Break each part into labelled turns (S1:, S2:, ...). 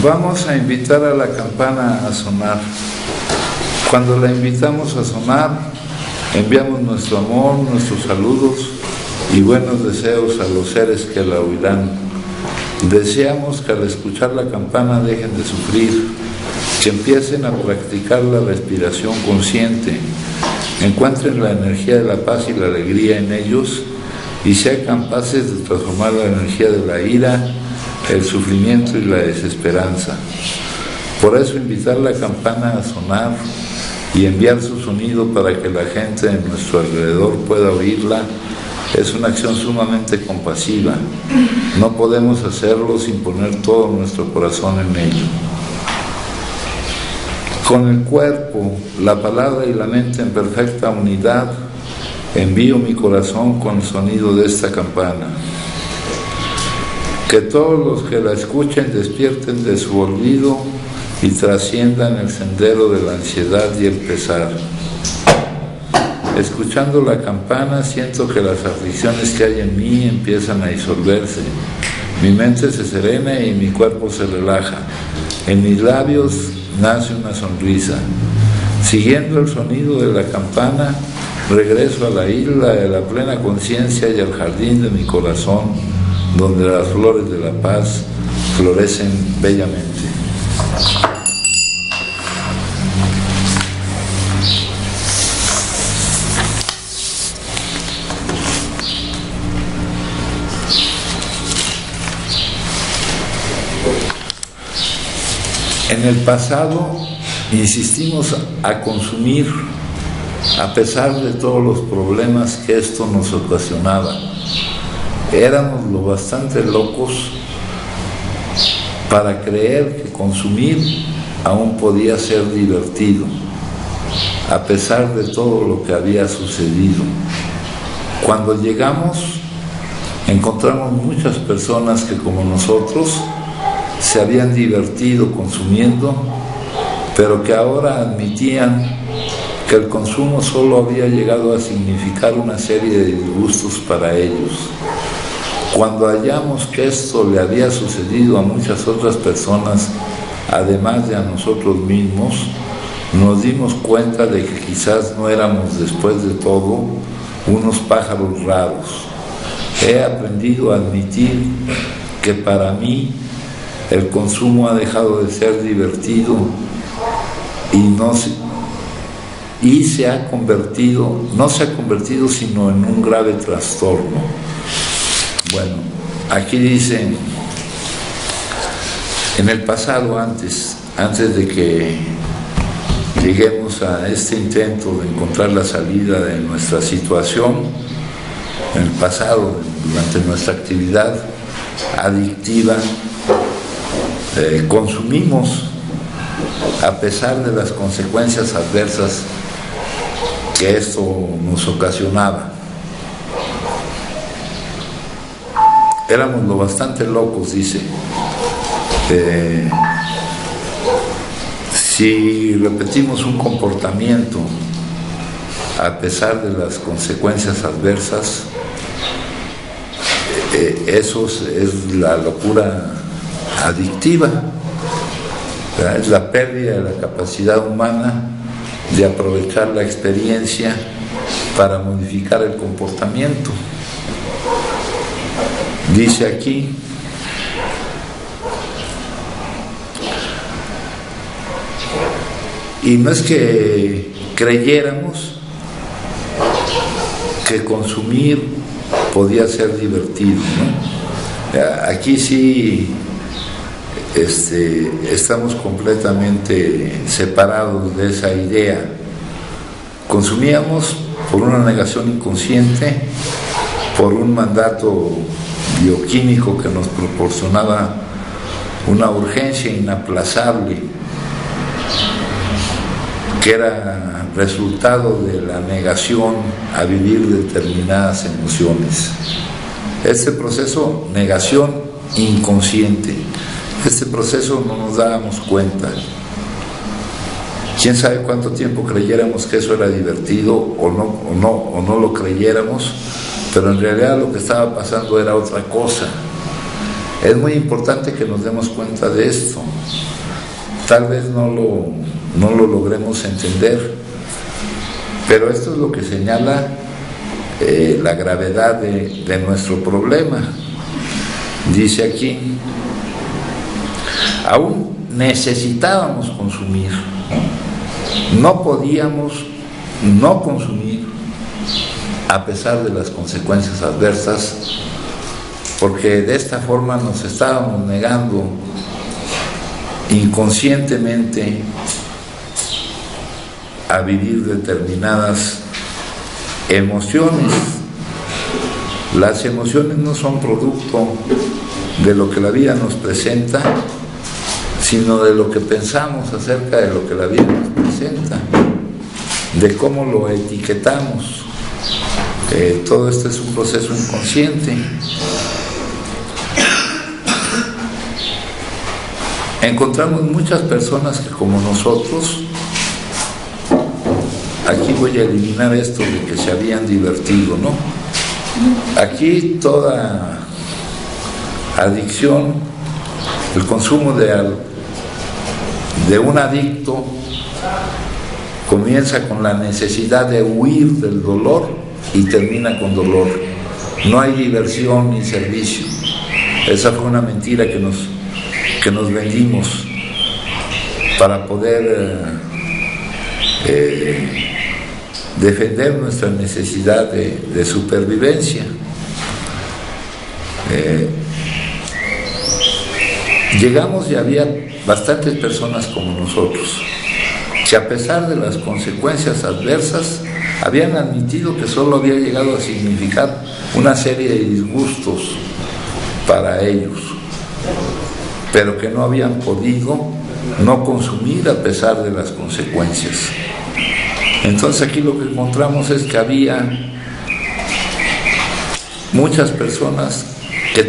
S1: Vamos a invitar a la campana a sonar. Cuando la invitamos a sonar, enviamos nuestro amor, nuestros saludos y buenos deseos a los seres que la oirán. Deseamos que al escuchar la campana dejen de sufrir, que empiecen a practicar la respiración consciente, encuentren la energía de la paz y la alegría en ellos y sean capaces de transformar la energía de la ira, el sufrimiento y la desesperanza. Por eso invitar la campana a sonar y enviar su sonido para que la gente en nuestro alrededor pueda oírla es una acción sumamente compasiva. No podemos hacerlo sin poner todo nuestro corazón en ello. Con el cuerpo, la palabra y la mente en perfecta unidad, envío mi corazón con el sonido de esta campana. Que todos los que la escuchen despierten de su olvido y trasciendan el sendero de la ansiedad y el pesar. Escuchando la campana siento que las aflicciones que hay en mí empiezan a disolverse. Mi mente se serena y mi cuerpo se relaja. En mis labios nace una sonrisa. Siguiendo el sonido de la campana, regreso a la isla de la plena conciencia y al jardín de mi corazón, donde las flores de la paz florecen bellamente. En el pasado insistimos a consumir a pesar de todos los problemas que esto nos ocasionaba. Éramos lo bastante locos para creer que consumir aún podía ser divertido, a pesar de todo lo que había sucedido. Cuando llegamos, encontramos muchas personas que, como nosotros, se habían divertido consumiendo, pero que ahora admitían que el consumo solo había llegado a significar una serie de disgustos para ellos. Cuando hallamos que esto le había sucedido a muchas otras personas, además de a nosotros mismos, nos dimos cuenta de que quizás no éramos, después de todo, unos pájaros raros. He aprendido a admitir que para mí el consumo ha dejado de ser divertido no se ha convertido sino en un grave trastorno. Bueno, aquí dice, en el pasado, antes de que lleguemos a este intento de encontrar la salida de nuestra situación, en el pasado, durante nuestra actividad adictiva, consumimos a pesar de las consecuencias adversas que esto nos ocasionaba. Éramos lo bastante locos, dice. Si repetimos un comportamiento a pesar de las consecuencias adversas, eso es la locura adictiva, ¿verdad? Es la pérdida de la capacidad humana de aprovechar la experiencia para modificar el comportamiento. Dice aquí, y no es que creyéramos que consumir podía ser divertido, ¿no? Aquí sí estamos completamente separados de esa idea. Consumíamos por una negación inconsciente, por un mandato bioquímico que nos proporcionaba una urgencia inaplazable, que era resultado de la negación a vivir determinadas emociones. Este proceso, negación inconsciente, este proceso no nos dábamos cuenta. Quién sabe cuánto tiempo creyéramos que eso era divertido o no lo creyéramos, pero en realidad lo que estaba pasando era otra cosa. Es muy importante que nos demos cuenta de esto. Tal vez no lo logremos entender, pero esto es lo que señala la gravedad de nuestro problema. Dice aquí, aún necesitábamos consumir, no podíamos no consumir a pesar de las consecuencias adversas, porque de esta forma nos estábamos negando inconscientemente a vivir determinadas emociones. Las emociones no son producto de lo que la vida nos presenta, sino de lo que pensamos acerca de lo que la vida nos presenta, de cómo lo etiquetamos. Todo esto es un proceso inconsciente. Encontramos muchas personas que, como nosotros, aquí voy a eliminar esto de que se habían divertido, ¿no? Aquí toda adicción, el consumo de un adicto comienza con la necesidad de huir del dolor y termina con dolor. No hay diversión ni servicio. Esa fue una mentira que nos vendimos para poder defender nuestra necesidad de supervivencia. Llegamos y había bastantes personas como nosotros, que a pesar de las consecuencias adversas, habían admitido que solo había llegado a significar una serie de disgustos para ellos, pero que no habían podido no consumir a pesar de las consecuencias. Entonces aquí lo que encontramos es que había muchas personas que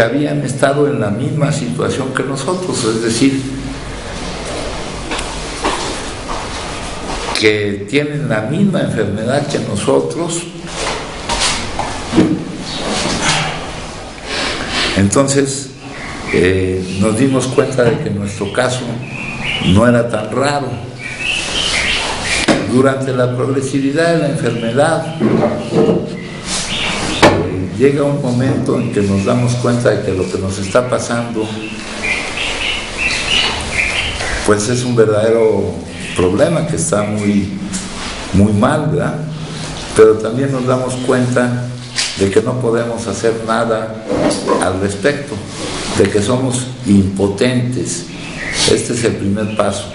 S1: habían estado en la misma situación que nosotros, es decir, que tienen la misma enfermedad que nosotros. Entonces nos dimos cuenta de que nuestro caso no era tan raro. Durante la progresividad de la enfermedad llega un momento en que nos damos cuenta de que lo que nos está pasando pues es un verdadero problema, que está muy, muy mal, ¿verdad? Pero también nos damos cuenta de que no podemos hacer nada al respecto, de que somos impotentes. Este es el primer paso.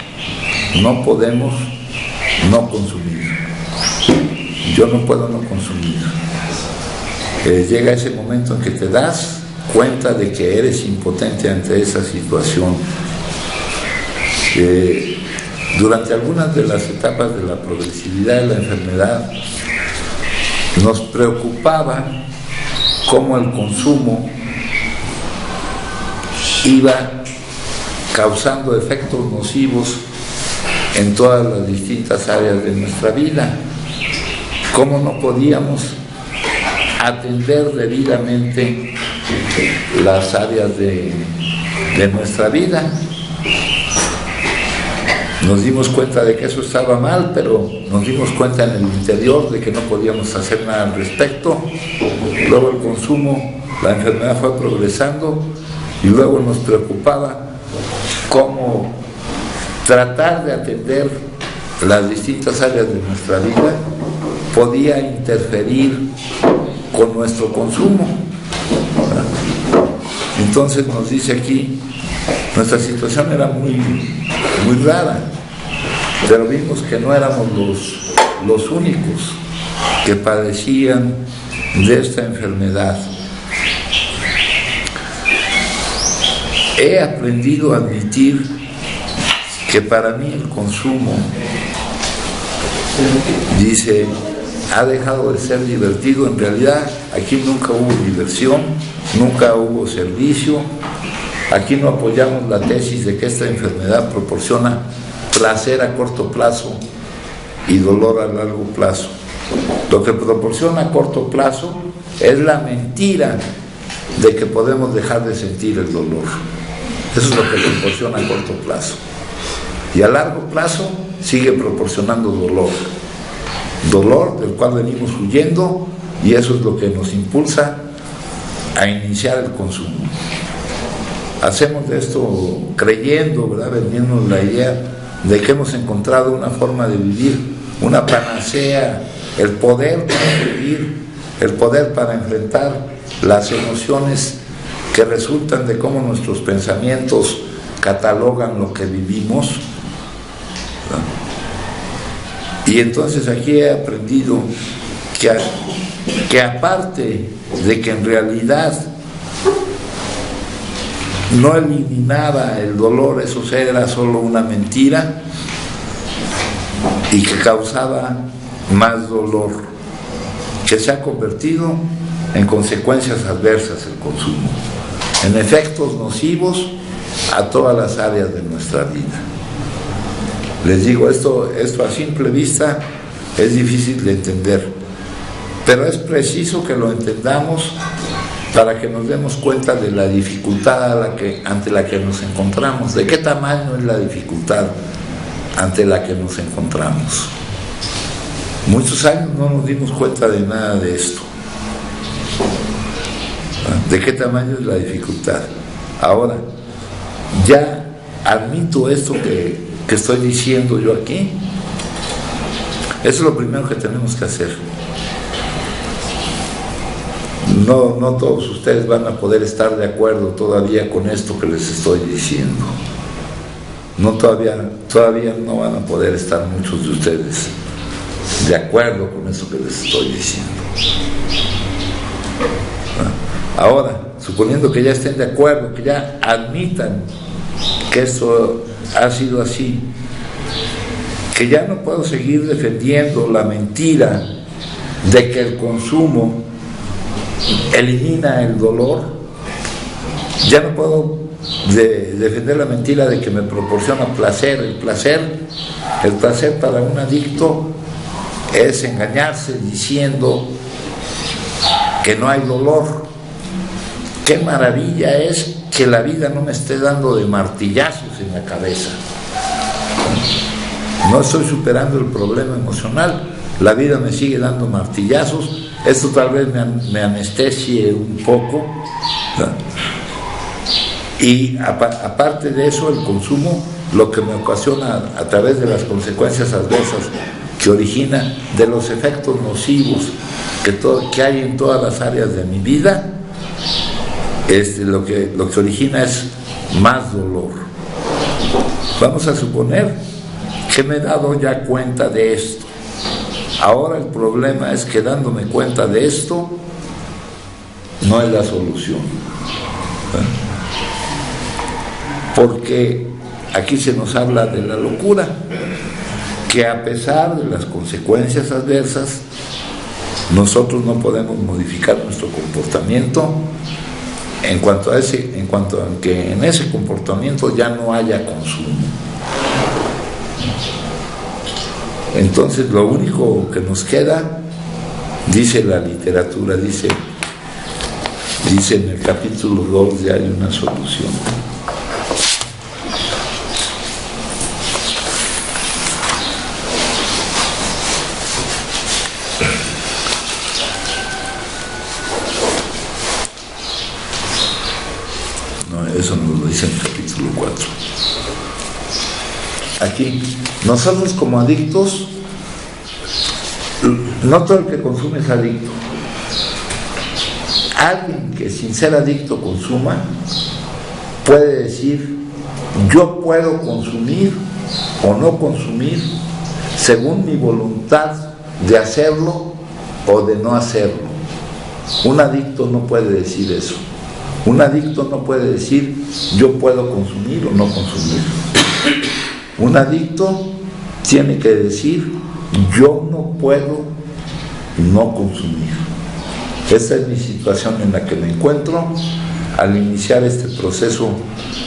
S1: No podemos no consumir. Yo no puedo no consumir. Llega ese momento en que te das cuenta de que eres impotente ante esa situación. Durante algunas de las etapas de la progresividad de la enfermedad, nos preocupaba cómo el consumo iba causando efectos nocivos en todas las distintas áreas de nuestra vida, cómo no podíamos atender debidamente las áreas de nuestra vida. Nos dimos cuenta de que eso estaba mal, pero nos dimos cuenta en el interior de que no podíamos hacer nada al respecto. Luego el consumo, la enfermedad fue progresando y luego nos preocupaba cómo tratar de atender las distintas áreas de nuestra vida podía interferir con nuestro consumo. Entonces nos dice aquí, nuestra situación era muy rara, pero vimos que no éramos los únicos que padecían de esta enfermedad. He aprendido a admitir que para mí el consumo, dice, ha dejado de ser divertido. En realidad aquí nunca hubo diversión, nunca hubo servicio. Aquí no apoyamos la tesis de que esta enfermedad proporciona placer a corto plazo y dolor a largo plazo. Lo que proporciona a corto plazo es la mentira de que podemos dejar de sentir el dolor. Eso es lo que proporciona a corto plazo. Y a largo plazo sigue proporcionando dolor. Dolor del cual venimos huyendo, y eso es lo que nos impulsa a iniciar el consumo. Hacemos de esto creyendo, ¿verdad?, vendiendo la idea de que hemos encontrado una forma de vivir, una panacea, el poder para vivir, el poder para enfrentar las emociones que resultan de cómo nuestros pensamientos catalogan lo que vivimos. Y entonces aquí he aprendido que aparte de que en realidad no eliminaba el dolor, eso era solo una mentira, y que causaba más dolor, que se ha convertido en consecuencias adversas el consumo, en efectos nocivos a todas las áreas de nuestra vida. Les digo, esto a simple vista es difícil de entender, pero es preciso que lo entendamos para que nos demos cuenta de la dificultad ante la que nos encontramos. ¿De qué tamaño es la dificultad ante la que nos encontramos? Muchos años no nos dimos cuenta de nada de esto. ¿De qué tamaño es la dificultad? Ahora, ya admito esto que estoy diciendo yo aquí. Eso es lo primero que tenemos que hacer. No todos ustedes van a poder estar de acuerdo todavía con esto que les estoy diciendo. Todavía no van a poder estar muchos de ustedes de acuerdo con eso que les estoy diciendo. Ahora, suponiendo que ya estén de acuerdo, que ya admitan que esto ha sido así, que ya no puedo seguir defendiendo la mentira de que el consumo elimina el dolor, ya no puedo defender la mentira de que me proporciona placer. El placer para un adicto es engañarse diciendo que no hay dolor. Qué maravilla es que la vida no me esté dando de martillazos en la cabeza. No estoy superando el problema emocional, la vida me sigue dando martillazos. Esto tal vez me anestesie un poco, ¿no? Y aparte de eso, el consumo lo que me ocasiona a través de las consecuencias adversas que origina, de los efectos nocivos que hay en todas las áreas de mi vida, lo que origina es más dolor. Vamos a suponer que me he dado ya cuenta de esto. Ahora el problema es que dándome cuenta de esto no es la solución. Porque aquí se nos habla de la locura, que a pesar de las consecuencias adversas, nosotros no podemos modificar nuestro comportamiento en cuanto a que en ese comportamiento ya no haya consumo. Entonces lo único que nos queda, dice la literatura, dice en el capítulo 2 de Hay una solución. No, eso nos lo dice en el capítulo 4. Aquí, nosotros como adictos, no todo el que consume es adicto. Alguien que sin ser adicto consuma, puede decir, yo puedo consumir o no consumir según mi voluntad de hacerlo o de no hacerlo. Un adicto no puede decir eso. Un adicto no puede decir, yo puedo consumir o no consumir. Un adicto tiene que decir, yo no puedo no consumir. Esta es mi situación en la que me encuentro al iniciar este proceso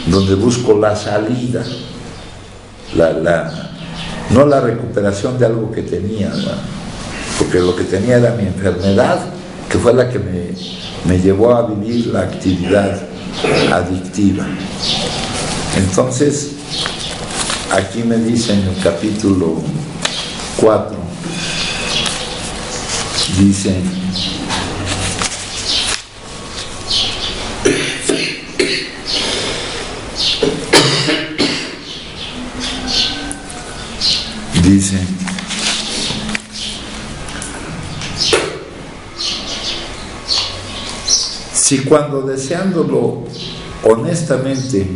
S1: donde busco la salida, no la recuperación de algo que tenía, ¿no? Porque lo que tenía era mi enfermedad que fue la que me llevó a vivir la actividad adictiva. Entonces, aquí me dice en el capítulo 4, dice: si cuando deseándolo honestamente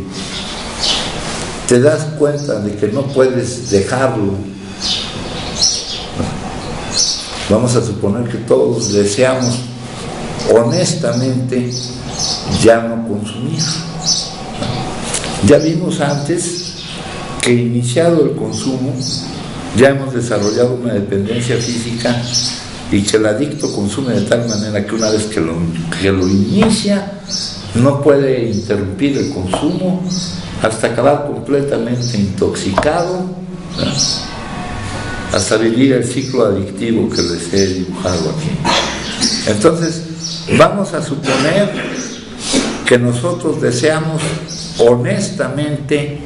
S1: te das cuenta de que no puedes dejarlo, vamos a suponer que todos deseamos honestamente ya no consumir. Ya vimos antes que iniciado el consumo ya hemos desarrollado una dependencia física y que el adicto consume de tal manera que una vez que lo inicia no puede interrumpir el consumo hasta acabar completamente intoxicado, ¿verdad?, hasta vivir el ciclo adictivo que les he dibujado aquí. Entonces, vamos a suponer que nosotros deseamos honestamente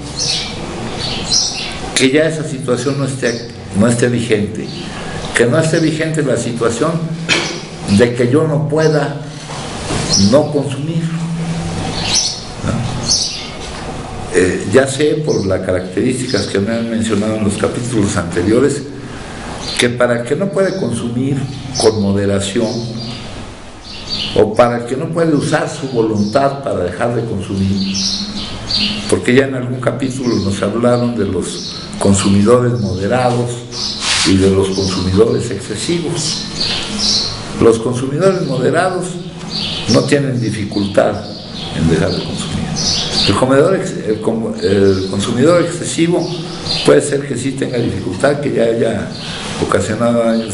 S1: que ya esa situación no esté vigente, que no esté vigente la situación de que yo no pueda no consumir, ¿no? Ya sé por las características que me han mencionado en los capítulos anteriores que para el que no puede consumir con moderación o para el que no puede usar su voluntad para dejar de consumir, porque ya en algún capítulo nos hablaron de los consumidores moderados y de los consumidores excesivos. Los consumidores moderados no tienen dificultad en dejar de consumir. El consumidor excesivo puede ser que sí tenga dificultad, que ya haya ocasionado daños,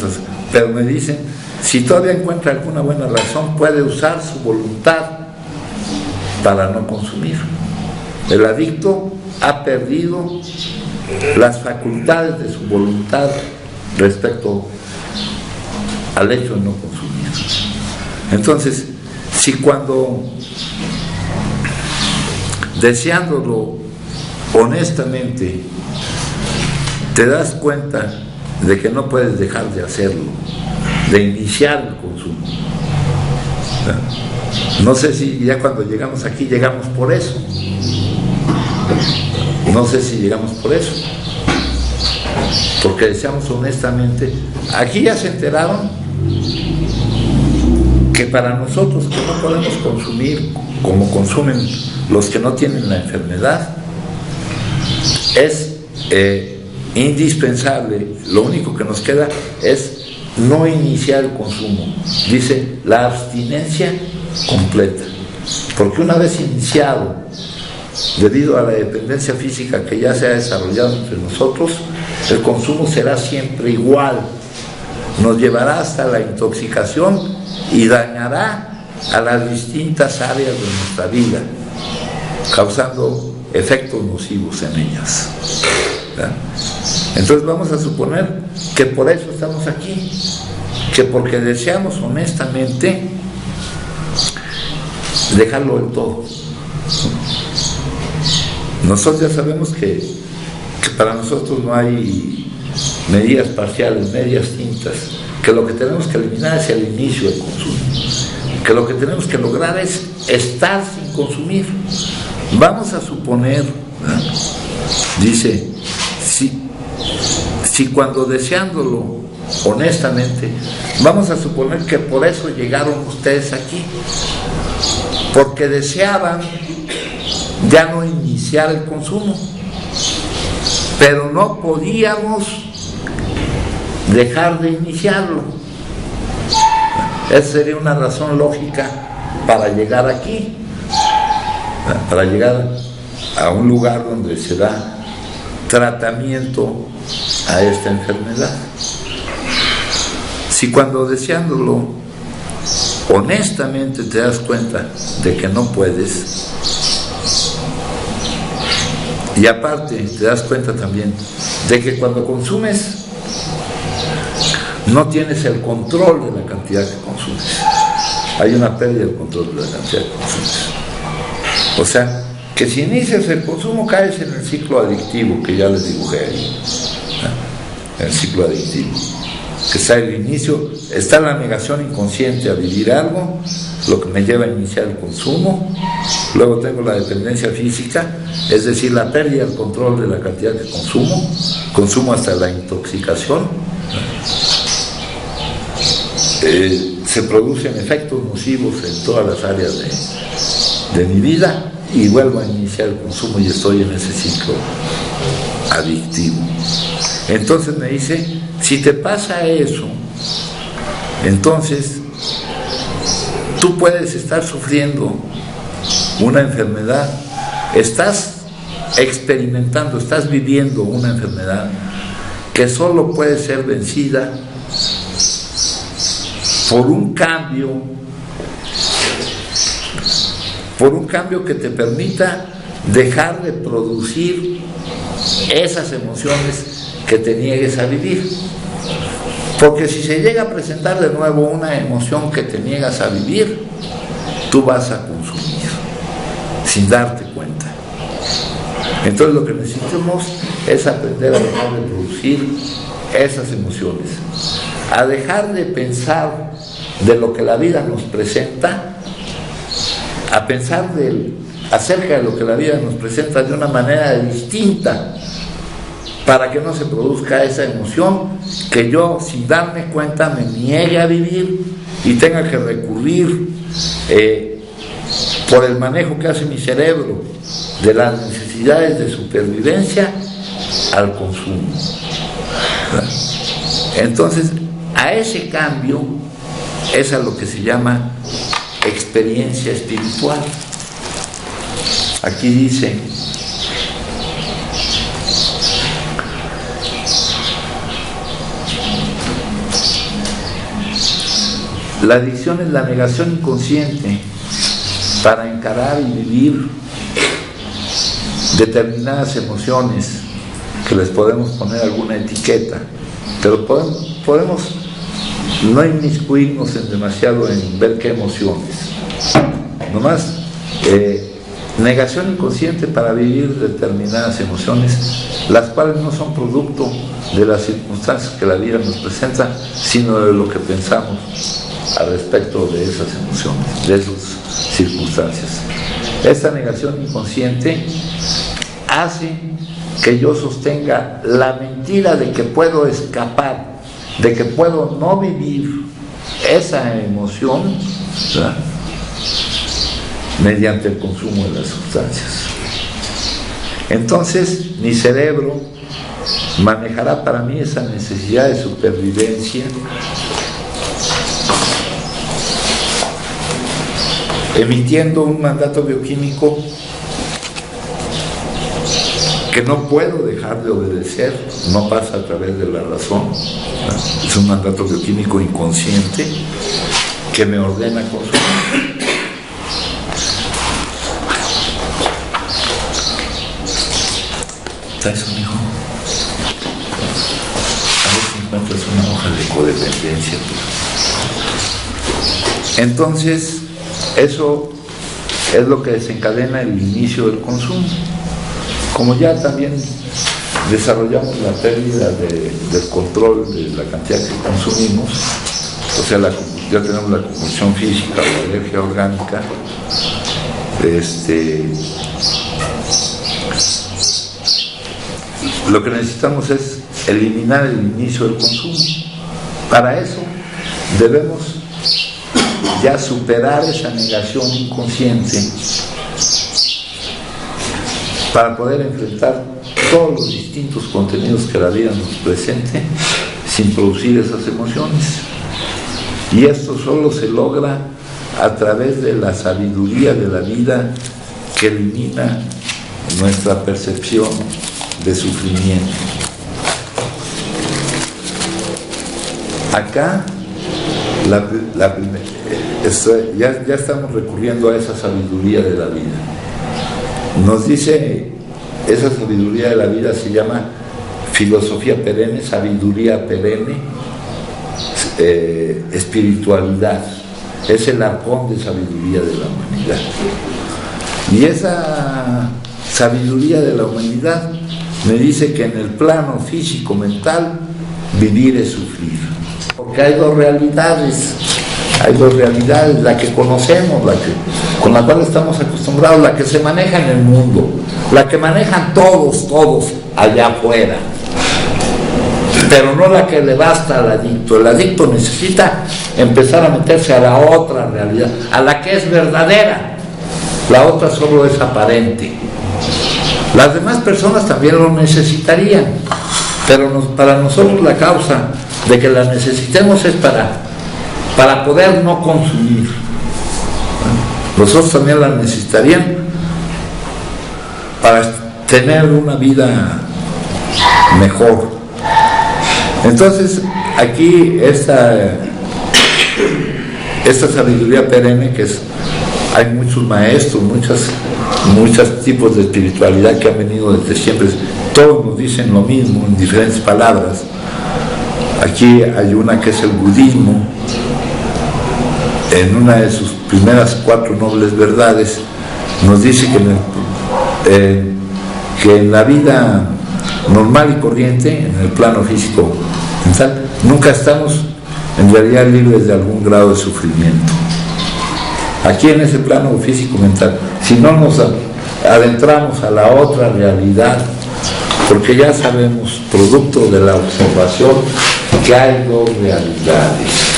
S1: pero me dicen, si todavía encuentra alguna buena razón, puede usar su voluntad para no consumir. El adicto ha perdido las facultades de su voluntad respecto al hecho de no consumir. Entonces, si cuando deseándolo honestamente te das cuenta de que no puedes dejar de hacerlo, de iniciar el consumo, no sé si ya cuando llegamos aquí llegamos por eso, no sé si llegamos por eso, porque deseamos honestamente. Aquí ya se enteraron que para nosotros que no podemos consumir como consumen los que no tienen la enfermedad, es indispensable, lo único que nos queda es no iniciar el consumo. Dice la abstinencia completa, porque una vez iniciado, debido a la dependencia física que ya se ha desarrollado entre nosotros, el consumo será siempre igual, nos llevará hasta la intoxicación y dañará a las distintas áreas de nuestra vida, causando efectos nocivos en ellas, ¿verdad? Entonces vamos a suponer que por eso estamos aquí, que porque deseamos honestamente dejarlo del todo. Nosotros ya sabemos que para nosotros no hay medidas parciales, medias tintas, que lo que tenemos que eliminar es el inicio del consumo, que lo que tenemos que lograr es estar sin consumir. Vamos a suponer, ¿verdad?, dice, si cuando deseándolo honestamente, vamos a suponer que por eso llegaron ustedes aquí, porque deseaban ya no iniciar el consumo, pero no podíamos dejar de iniciarlo. Esa sería una razón lógica para llegar aquí, para llegar a un lugar donde se da tratamiento a esta enfermedad. Si cuando deseándolo honestamente te das cuenta de que no puedes, y aparte te das cuenta también de que cuando consumes no tienes el control de la cantidad que consumes, hay una pérdida del control de la cantidad de consumo. O sea, que si inicias el consumo caes en el ciclo adictivo que ya les dibujé ahí, ¿no? El ciclo adictivo, que está el inicio, está la negación inconsciente a vivir algo, lo que me lleva a iniciar el consumo. Luego tengo la dependencia física, es decir, la pérdida del control de la cantidad que consumo hasta la intoxicación. Se producen efectos nocivos en todas las áreas de mi vida y vuelvo a iniciar el consumo y estoy en ese ciclo adictivo. Entonces me dice, si te pasa eso, entonces tú puedes estar sufriendo una enfermedad, estás experimentando, estás viviendo una enfermedad que solo puede ser vencida por un cambio que te permita dejar de producir esas emociones que te niegues a vivir. Porque si se llega a presentar de nuevo una emoción que te niegas a vivir, tú vas a consumir sin darte cuenta. Entonces lo que necesitamos es aprender a dejar de producir esas emociones, a dejar de pensar de lo que la vida nos presenta, a pensar acerca de lo que la vida nos presenta de una manera distinta, para que no se produzca esa emoción que yo, sin darme cuenta, me niegue a vivir y tenga que recurrir por el manejo que hace mi cerebro de las necesidades de supervivencia al consumo. Entonces, a ese cambio es a lo que se llama experiencia espiritual. Aquí dice: la adicción es la negación inconsciente para encarar y vivir determinadas emociones que les podemos poner alguna etiqueta, pero podemos no inmiscuirnos demasiado en ver qué emociones. Nomás, negación inconsciente para vivir determinadas emociones, las cuales no son producto de las circunstancias que la vida nos presenta, sino de lo que pensamos al respecto de esas emociones, de esas circunstancias. Esta negación inconsciente hace que yo sostenga la mentira de que puedo escapar, de que puedo no vivir esa emoción, ¿verdad?, mediante el consumo de las sustancias. Entonces mi cerebro manejará para mí esa necesidad de supervivencia, emitiendo un mandato bioquímico que no puedo dejar de obedecer, no pasa a través de la razón, ¿no? Es un mandato bioquímico inconsciente que me ordena consumir. ¿Está eso, mijo? A ver si encuentras una hoja de codependencia. Entonces, eso es lo que desencadena el inicio del consumo. Como ya también desarrollamos la pérdida del control de la cantidad que consumimos, o sea, ya tenemos la compulsión física o la alergia orgánica, lo que necesitamos es eliminar el inicio del consumo. Para eso debemos ya superar esa negación inconsciente para poder enfrentar todos los distintos contenidos que la vida nos presente sin producir esas emociones. Y esto solo se logra a través de la sabiduría de la vida que elimina nuestra percepción de sufrimiento. Acá ya estamos recurriendo a esa sabiduría de la vida. Nos dice, esa sabiduría de la vida se llama filosofía perenne, sabiduría perenne, espiritualidad. es el arcón de sabiduría de la humanidad. Y esa sabiduría de la humanidad me dice que en el plano físico-mental vivir es sufrir. Porque hay dos realidades, la que conocemos, con la cual estamos acostumbrados, la que se maneja en el mundo, la que manejan todos allá afuera, pero no la que le basta al adicto. El adicto necesita empezar a meterse a la otra realidad, a la que es verdadera. La otra solo es aparente. Las demás personas también lo necesitarían, pero para nosotros la causa de que la necesitemos es para poder no consumir. Nosotros también la necesitarían para tener una vida mejor. Entonces, aquí esta sabiduría perenne, que hay muchos maestros, muchos tipos de espiritualidad que han venido desde siempre, todos nos dicen lo mismo en diferentes palabras. Aquí hay una que es el budismo. En una de sus primeras 4 nobles verdades nos dice que en la vida normal y corriente, en el plano físico mental, nunca estamos en realidad libres de algún grado de sufrimiento. Aquí en ese plano físico mental, si no nos adentramos a la otra realidad, porque ya sabemos, producto de la observación, que hay dos realidades.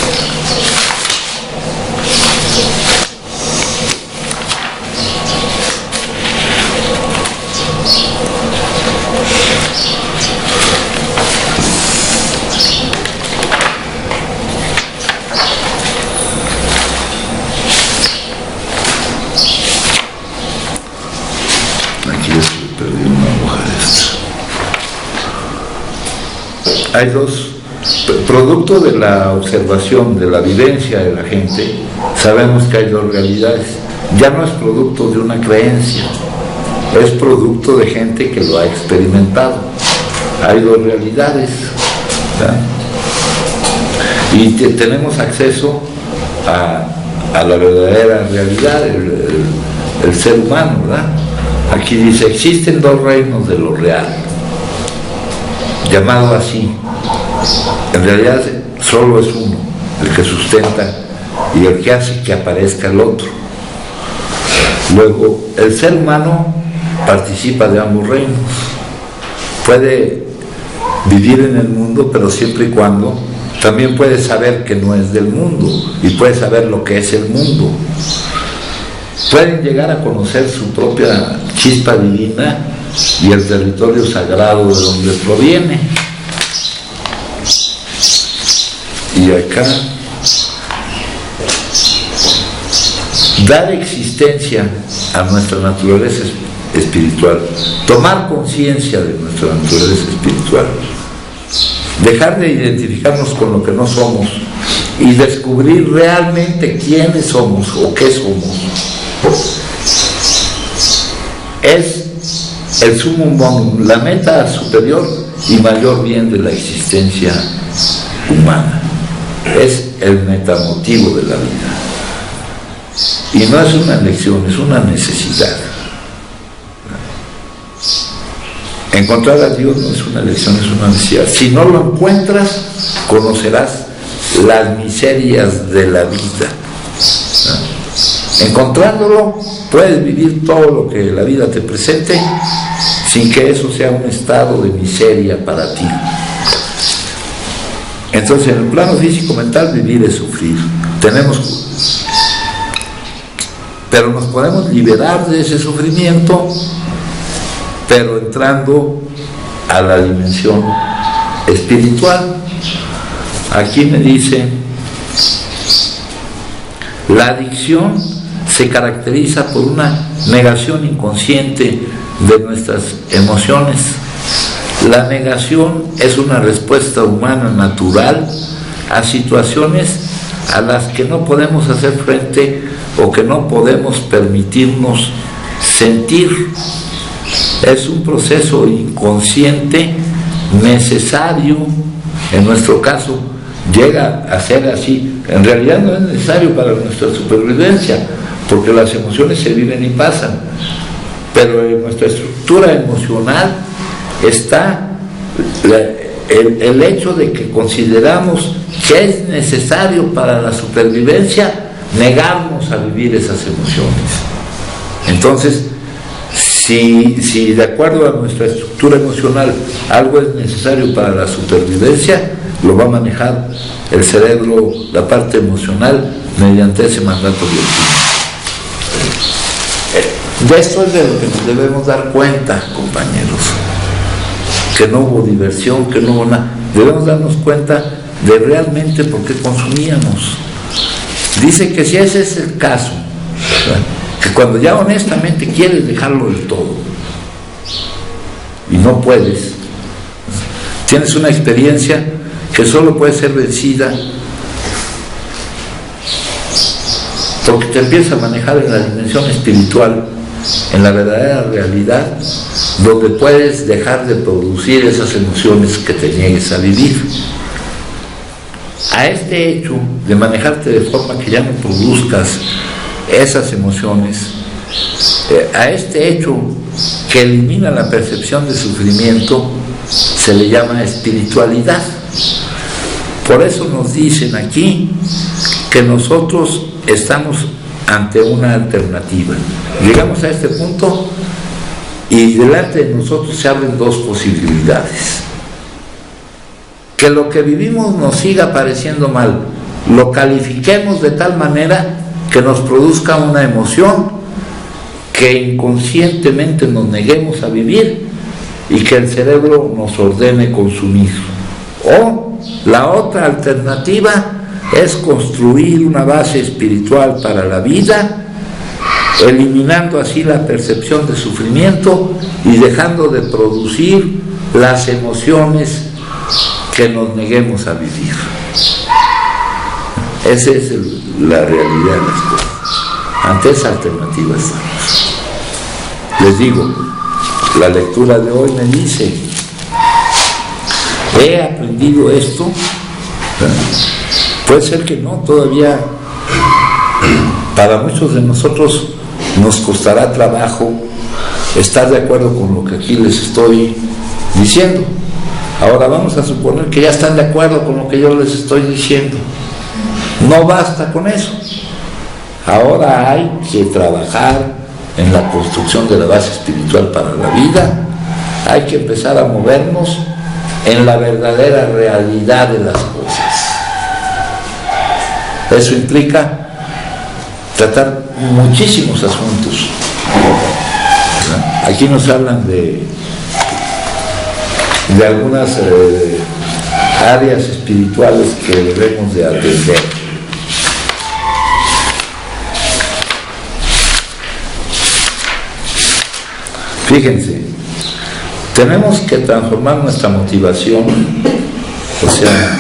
S1: Hay dos, producto de la observación, de la vivencia de la gente, sabemos que hay dos realidades. Ya no es producto de una creencia, es producto de gente que lo ha experimentado. Hay dos realidades, ¿verdad? Y tenemos acceso a la verdadera realidad, el ser humano, ¿verdad? Aquí dice, existen dos reinos de lo real, llamado así. En realidad solo es uno, el que sustenta y el que hace que aparezca el otro. Luego, el ser humano participa de ambos reinos. Puede vivir en el mundo, pero siempre y cuando también puede saber que no es del mundo y puede saber lo que es el mundo. Pueden llegar a conocer su propia chispa divina y el territorio sagrado de donde proviene. Y acá, dar existencia a nuestra naturaleza espiritual, tomar conciencia de nuestra naturaleza espiritual, dejar de identificarnos con lo que no somos y descubrir realmente quiénes somos o qué somos, es el sumum bonum, la meta superior y mayor bien de la existencia humana. Es el metamotivo de la vida. Y no es una elección, es una necesidad. Encontrar a Dios no es una elección, es una necesidad. Si no lo encuentras, conocerás las miserias de la vida. Encontrándolo, puedes vivir todo lo que la vida te presente sin que eso sea un estado de miseria para ti. Entonces, en el plano físico-mental, vivir es sufrir. Pero nos podemos liberar de ese sufrimiento, pero entrando a la dimensión espiritual. Aquí me dice, la adicción se caracteriza por una negación inconsciente de nuestras emociones. La negación es una respuesta humana natural a situaciones a las que no podemos hacer frente o que no podemos permitirnos sentir. Es un proceso inconsciente necesario. En nuestro caso llega a ser así en realidad no es necesario para nuestra supervivencia, porque las emociones se viven y pasan, pero en nuestra estructura emocional está el hecho de que consideramos que es necesario para la supervivencia negarnos a vivir esas emociones. Entonces, si de acuerdo a nuestra estructura emocional algo es necesario para la supervivencia, lo va a manejar el cerebro, la parte emocional, mediante ese mandato bioquímico. De esto es de lo que nos debemos dar cuenta, compañeros, que no hubo diversión, que no hubo nada. Debemos darnos cuenta de realmente por qué consumíamos. Dice que si ese es el caso, ¿verdad?, que cuando ya honestamente quieres dejarlo del todo y no puedes, tienes una experiencia que solo puede ser vencida porque te empieza a manejar en la dimensión espiritual, en la verdadera realidad, donde puedes dejar de producir esas emociones que te niegues a vivir. A este hecho de manejarte de forma que ya no produzcas esas emociones, a este hecho que elimina la percepción de sufrimiento, se le llama espiritualidad. Por eso nos dicen aquí que nosotros estamos ante una alternativa. Llegamos a este punto y delante de nosotros se abren dos posibilidades: que lo que vivimos nos siga pareciendo mal, lo califiquemos de tal manera que nos produzca una emoción que inconscientemente nos neguemos a vivir y que el cerebro nos ordene consumir. O la otra alternativa es construir una base espiritual para la vida, eliminando así la percepción de sufrimiento y dejando de producir las emociones que nos neguemos a vivir. Esa es la realidad de las cosas. Ante esa alternativa estamos. Les digo, la lectura de hoy me dice: he aprendido esto. Puede ser que no, todavía para muchos de nosotros nos costará trabajo estar de acuerdo con lo que aquí les estoy diciendo. Ahora vamos a suponer que ya están de acuerdo con lo que yo les estoy diciendo. No basta con eso. Ahora hay que trabajar en la construcción de la base espiritual para la vida. Hay que empezar a movernos en la verdadera realidad de las cosas. Eso implica tratar muchísimos asuntos. Aquí nos hablan de algunas áreas espirituales que debemos de atender. Fíjense, tenemos que transformar nuestra motivación, o sea,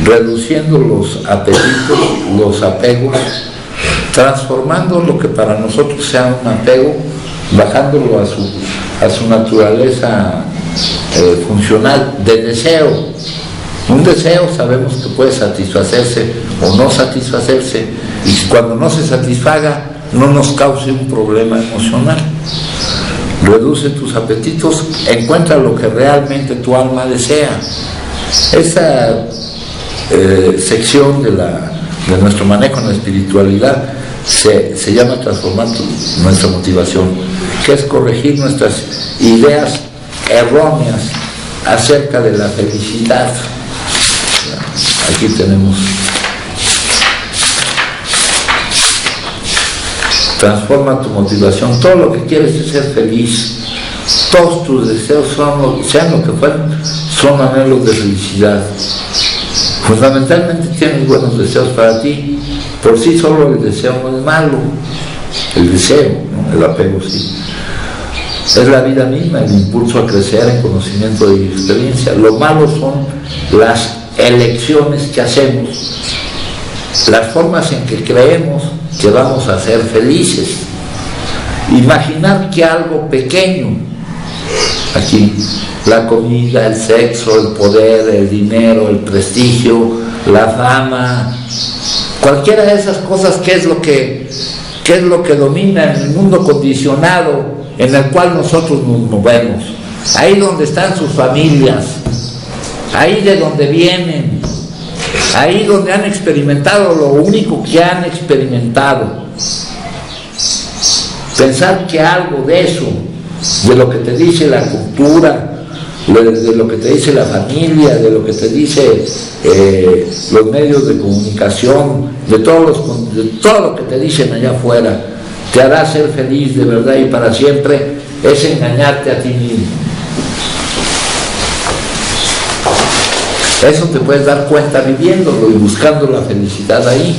S1: reduciendo los apetitos, los apegos, transformando lo que para nosotros sea un apego, bajándolo a su naturaleza funcional de deseo. Un deseo sabemos que puede satisfacerse o no satisfacerse, y cuando no se satisfaga no nos cause un problema emocional. Reduce tus apetitos, encuentra lo que realmente tu alma desea. Esa sección de nuestro manejo en la espiritualidad se llama transformar nuestra motivación, que es corregir nuestras ideas erróneas acerca de la felicidad. Aquí tenemos: transforma tu motivación. Todo lo que quieres es ser feliz. Todos tus deseos, sean lo que fueran, son anhelos de felicidad. Fundamentalmente tienes buenos deseos para ti. Por sí solo el deseo no es malo. El deseo, ¿no? El apego sí. Es la vida misma, el impulso a crecer en conocimiento y experiencia. Lo malo son las elecciones que hacemos, las formas en que creemos que vamos a ser felices. Imaginar que algo pequeño, aquí, la comida, el sexo, el poder, el dinero, el prestigio, la fama, cualquiera de esas cosas, ¿qué es lo que domina en el mundo condicionado en el cual nosotros nos movemos? Ahí donde están sus familias, ahí de donde vienen, ahí donde han experimentado lo único que han experimentado. Pensar que algo de eso, de lo que te dice la cultura, de lo que te dice la familia, de lo que te dice los medios de comunicación, de todo lo que te dicen allá afuera, te hará ser feliz de verdad y para siempre, es engañarte a ti mismo. Eso te puedes dar cuenta viviéndolo y buscando la felicidad ahí.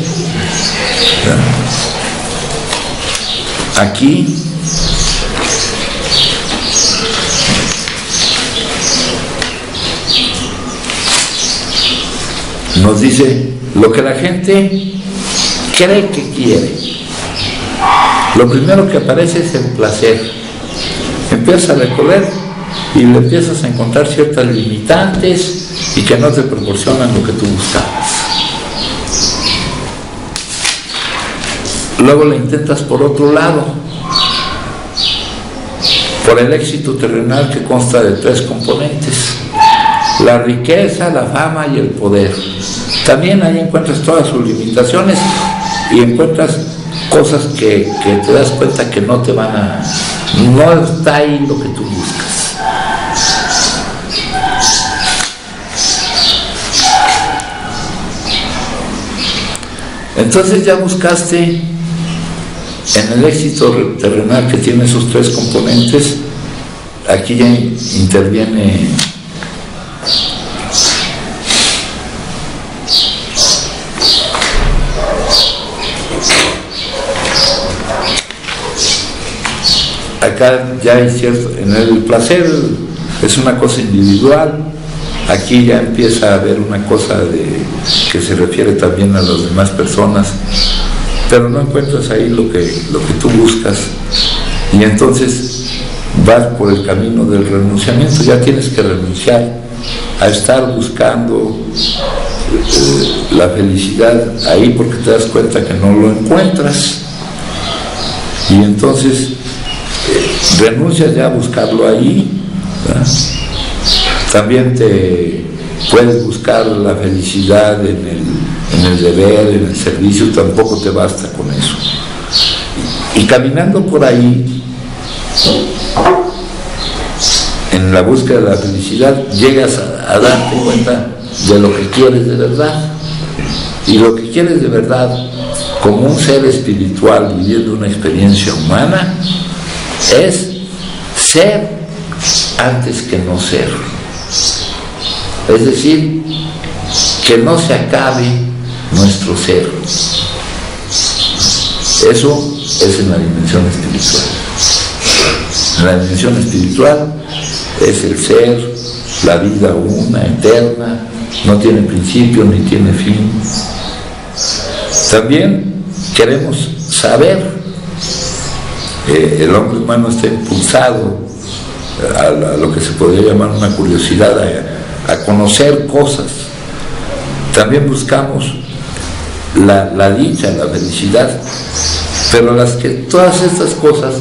S1: Aquí nos dice lo que la gente cree que quiere. Lo primero que aparece es el placer. Empiezas a recorrer y le empiezas a encontrar ciertas limitantes y que no te proporcionan lo que tú buscabas. Luego le intentas por otro lado, por el éxito terrenal que consta de 3 componentes: la riqueza, la fama y el poder. También ahí encuentras todas sus limitaciones y encuentras cosas que te das cuenta que no está ahí lo que tú buscas. Entonces ya buscaste en el éxito terrenal que tiene esos 3 componentes. Aquí ya interviene acá ya hay cierto, en el placer es una cosa individual. Aquí ya empieza a haber una cosa que se refiere también a las demás personas, pero no encuentras ahí lo que tú buscas, y entonces vas por el camino del renunciamiento. Ya tienes que renunciar a estar buscando la felicidad ahí, porque te das cuenta que no lo encuentras, y entonces renuncias ya a buscarlo ahí, ¿verdad? También te puedes buscar la felicidad en el deber, en el servicio, tampoco te basta con eso. Y caminando por ahí, en la búsqueda de la felicidad, llegas a darte cuenta de lo que quieres de verdad. Y lo que quieres de verdad, como un ser espiritual viviendo una experiencia humana, es ser antes que no ser. Es decir, que no se acabe nuestro ser. Eso es en la dimensión espiritual. En la dimensión espiritual es el ser, la vida una, eterna, no tiene principio ni tiene fin. También queremos saber. El hombre humano está impulsado a lo que se podría llamar una curiosidad, a conocer cosas. También buscamos la dicha, la felicidad, pero todas estas cosas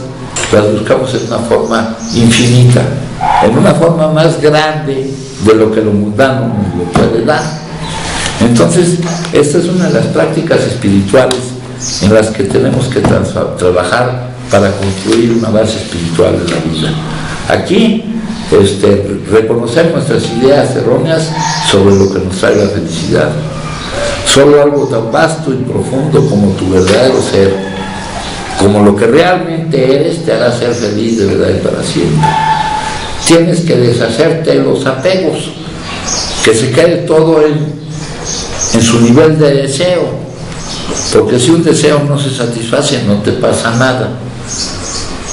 S1: las buscamos en una forma infinita, en una forma más grande de lo que lo mundano nos lo puede dar. Entonces, esta es una de las prácticas espirituales en las que tenemos que trabajar para construir una base espiritual de la vida. Aquí, reconocer nuestras ideas erróneas sobre lo que nos trae la felicidad. Solo algo tan vasto y profundo como tu verdadero ser, como lo que realmente eres, te hará ser feliz de verdad y para siempre. Tienes que deshacerte de los apegos, que se quede todo en su nivel de deseo, porque si un deseo no se satisface, no te pasa nada.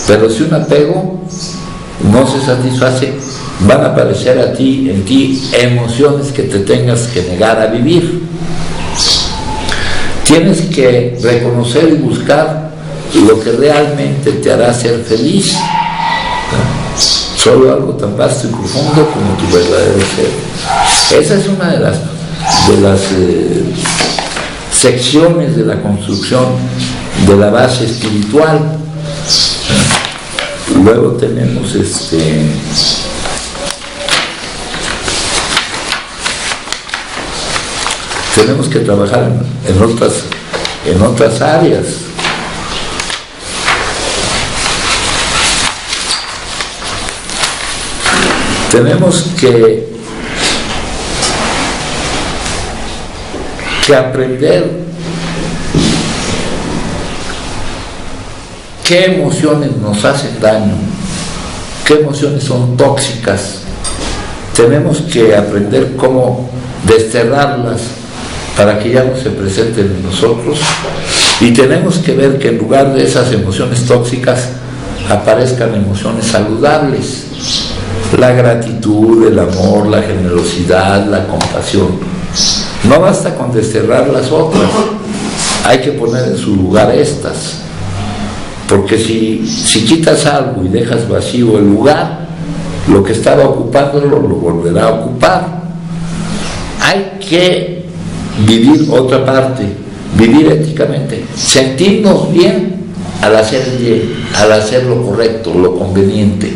S1: Pero si un apego no se satisface, van a aparecer en ti emociones que te tengas que negar a vivir. Tienes que reconocer y buscar lo que realmente te hará ser feliz. Solo algo tan vasto y profundo como tu verdadero ser. Esa es una de las secciones de la construcción de la base espiritual. Luego tenemos tenemos que trabajar en otras áreas. Tenemos que aprender qué emociones nos hacen daño, qué emociones son tóxicas. Tenemos que aprender cómo desterrarlas para que ya no se presenten en nosotros, y tenemos que ver que en lugar de esas emociones tóxicas aparezcan emociones saludables: la gratitud, el amor, la generosidad, la compasión. No basta con desterrar las otras, hay que poner en su lugar estas, porque si quitas algo y dejas vacío el lugar, lo que estaba ocupándolo lo volverá a ocupar. Hay que vivir otra parte, vivir éticamente, sentirnos bien al hacer lo correcto, lo conveniente,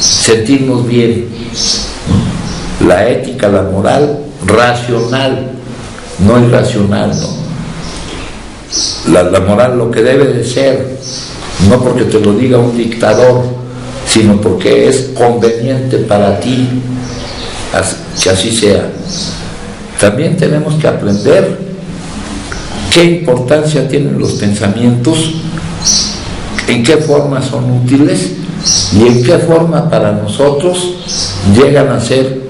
S1: sentirnos bien. La ética, la moral racional, no irracional, no. La moral, lo que debe de ser, no porque te lo diga un dictador, sino porque es conveniente para ti que así sea. También tenemos que aprender qué importancia tienen los pensamientos, en qué forma son útiles y en qué forma para nosotros llegan a ser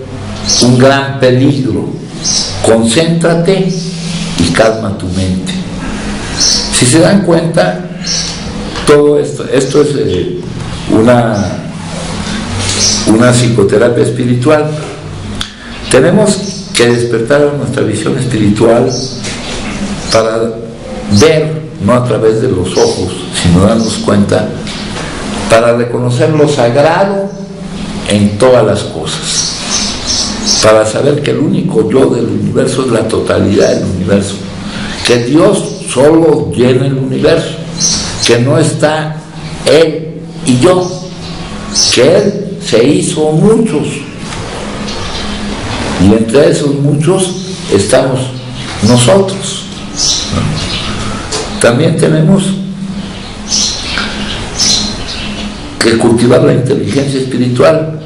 S1: un gran peligro. Concéntrate y calma tu mente. Si se dan cuenta, todo esto es una psicoterapia espiritual. Tenemos que despertar nuestra visión espiritual para ver, no a través de los ojos, sino darnos cuenta, para reconocer lo sagrado en todas las cosas, para saber que el único yo del universo es la totalidad del universo, que Dios solo llena el universo, que no está Él y yo, que Él se hizo muchos, y entre esos muchos estamos nosotros. También tenemos que cultivar la inteligencia espiritual,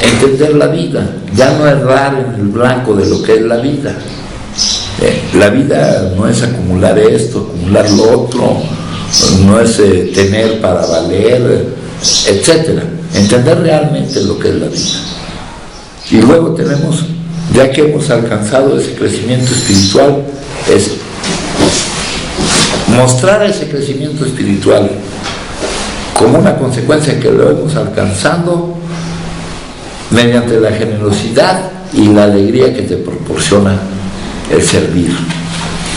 S1: entender la vida, ya no errar en el blanco de lo que es la vida. La vida no es acumular esto, acumular lo otro, no es tener para valer, etcétera. Entender realmente lo que es la vida. Y luego tenemos, ya que hemos alcanzado ese crecimiento espiritual, es mostrar ese crecimiento espiritual como una consecuencia que lo hemos alcanzado mediante la generosidad y la alegría que te proporciona el servir.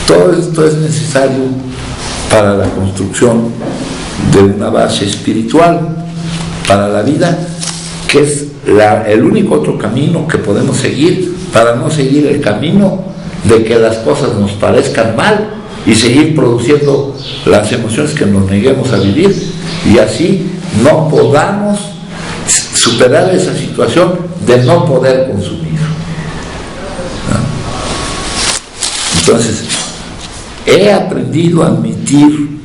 S1: Todo esto es necesario para la construcción de una base espiritual para la vida, que es el único otro camino que podemos seguir para no seguir el camino de que las cosas nos parezcan mal y seguir produciendo las emociones que nos neguemos a vivir, y así no podamos superar esa situación de no poder consumir. Entonces, he aprendido a admitir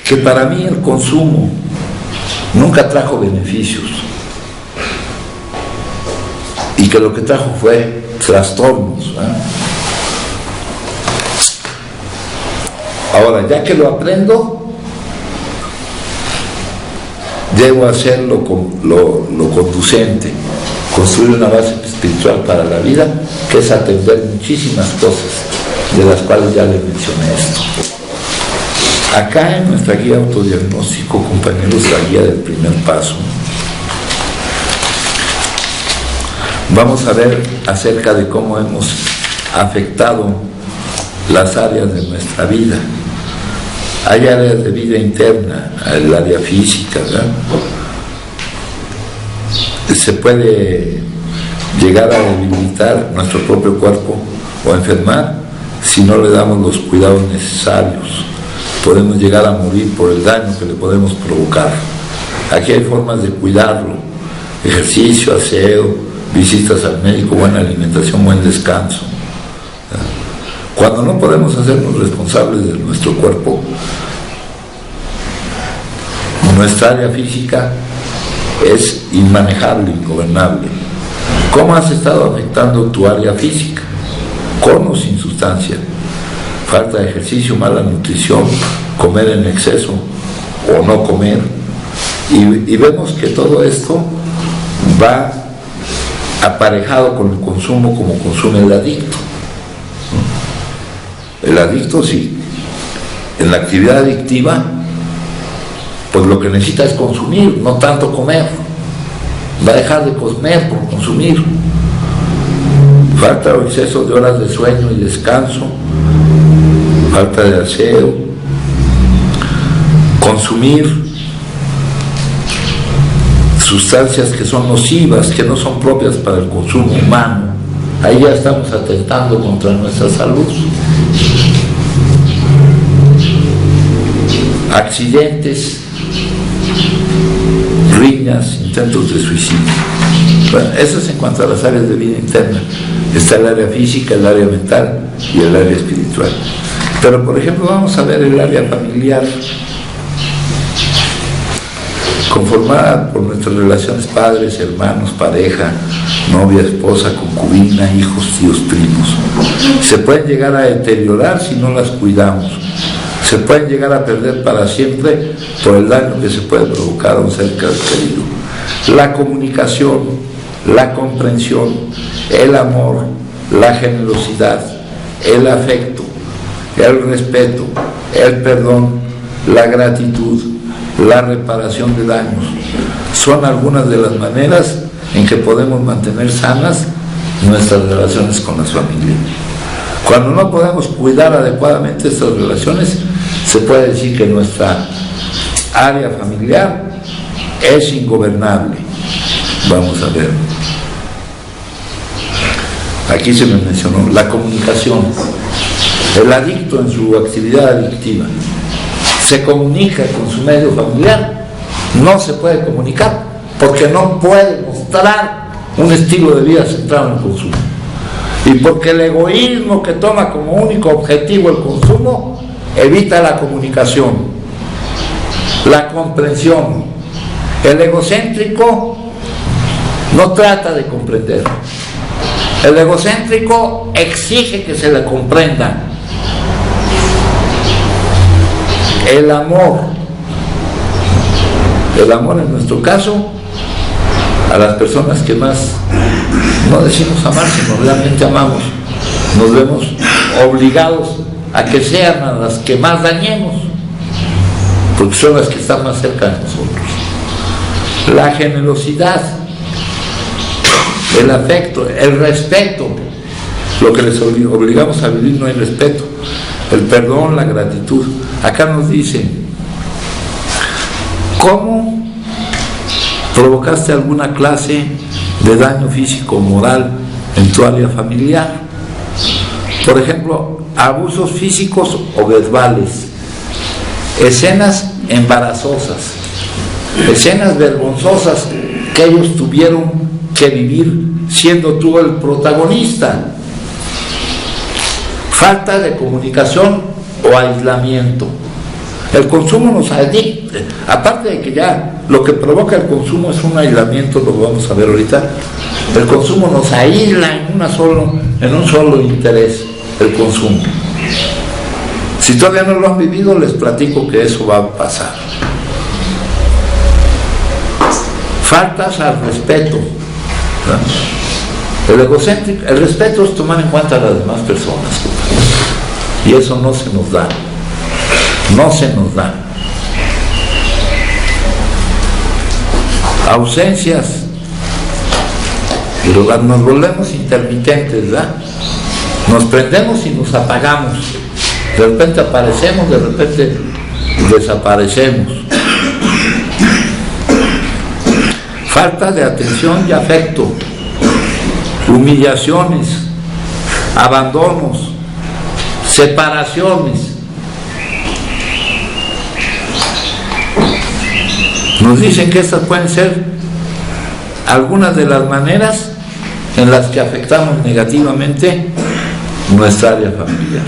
S1: que para mí el consumo nunca trajo beneficios, y que lo que trajo fue trastornos. Ahora, ya que lo aprendo, debo hacer lo conducente, construir una base espiritual para la vida, que es atender muchísimas cosas, de las cuales ya les mencioné esto. Acá en nuestra guía autodiagnóstico, compañeros, la guía del primer paso, vamos a ver acerca de cómo hemos afectado las áreas de nuestra vida. Hay áreas de vida interna, el área física, ¿verdad? Se puede llegar a debilitar nuestro propio cuerpo o enfermar si no le damos los cuidados necesarios. Podemos llegar a morir por el daño que le podemos provocar. Aquí hay formas de cuidarlo: ejercicio, aseo, visitas al médico, buena alimentación, buen descanso. Cuando no podemos hacernos responsables de nuestro cuerpo, nuestra área física es inmanejable, ingobernable. ¿Cómo has estado afectando tu área física? ¿Con o sin sustancia? Falta de ejercicio, mala nutrición, comer en exceso o no comer. Y vemos que todo esto va aparejado con el consumo como consume el adicto. El adicto, sí, en la actividad adictiva, pues lo que necesita es consumir, no tanto comer. Va a dejar de comer por consumir. Falta o exceso de horas de sueño y descanso, falta de aseo, consumir sustancias que son nocivas, que no son propias para el consumo humano. Ahí ya estamos atentando contra nuestra salud. Accidentes, riñas, intentos de suicidio. Bueno, eso es en cuanto a las áreas de vida interna. Está el área física, el área mental y el área espiritual. Pero, por ejemplo, vamos a ver el área familiar, conformada por nuestras relaciones padres, hermanos, pareja, novia, esposa, concubina, hijos, tíos, primos. Se pueden llegar a deteriorar si no las cuidamos. Se pueden llegar a perder para siempre por el daño que se puede provocar a un ser querido. La comunicación, la comprensión, el amor, la generosidad, el afecto, el respeto, el perdón, la gratitud, la reparación de daños, son algunas de las maneras en que podemos mantener sanas nuestras relaciones con las familias. Cuando no podemos cuidar adecuadamente estas relaciones, se puede decir que nuestra área familiar es ingobernable. Vamos a ver. Aquí se me mencionó la comunicación. El adicto en su actividad adictiva se comunica con su medio familiar, no se puede comunicar porque no puede mostrar un estilo de vida centrado en el consumo. Y porque el egoísmo que toma como único objetivo el consumo evita la comunicación, la comprensión. El egocéntrico no trata de comprender. El egocéntrico exige que se le comprenda. El amor en nuestro caso, a las personas que más, no decimos amar, sino realmente amamos, nos vemos obligados a que sean a las que más dañemos, porque son las que están más cerca de nosotros. La generosidad, el afecto, el respeto, lo que les obligamos a vivir no hay respeto, el perdón, la gratitud. Acá nos dicen, ¿cómo provocaste alguna clase de daño físico o moral en tu área familiar? Por ejemplo, abusos físicos o verbales, escenas embarazosas, escenas vergonzosas que ellos tuvieron que vivir siendo tú el protagonista, falta de comunicación o aislamiento. El consumo nos adicta, aparte de que ya lo que provoca el consumo es un aislamiento, lo vamos a ver ahorita. El consumo nos aísla en un solo interés, el consumo. Si todavía no lo han vivido, les platico que eso va a pasar. Faltas al respeto, ¿no? El egocéntrico, el respeto es tomar en cuenta a las demás personas, y eso no se nos da. No se nos da. Ausencias, pero nos volvemos intermitentes, ¿verdad? Nos prendemos y nos apagamos. De repente aparecemos, de repente desaparecemos. Falta de atención y afecto. humillaciones, abandonos, separaciones. Nos dicen que estas pueden ser algunas de las maneras en las que afectamos negativamente nuestra área familiar.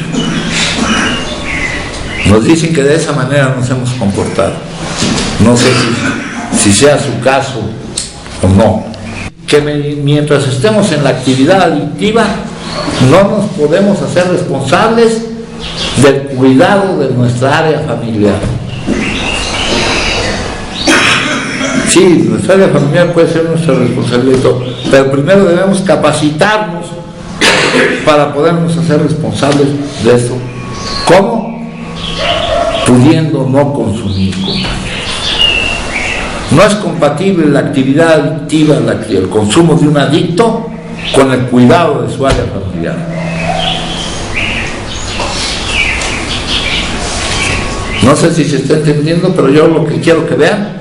S1: Nos dicen que de esa manera nos hemos comportado. No sé si sea su caso o no. Que mientras estemos en la actividad adictiva, no nos podemos hacer responsables del cuidado de nuestra área familiar. Sí, nuestra área familiar puede ser nuestra responsabilidad, pero primero debemos capacitarnos para podernos hacer responsables de esto. ¿Cómo? Pudiendo no consumir, compañeros. No es compatible la actividad adictiva, el consumo de un adicto, con el cuidado de su área familiar. No sé si se está entendiendo, pero yo lo que quiero que vean,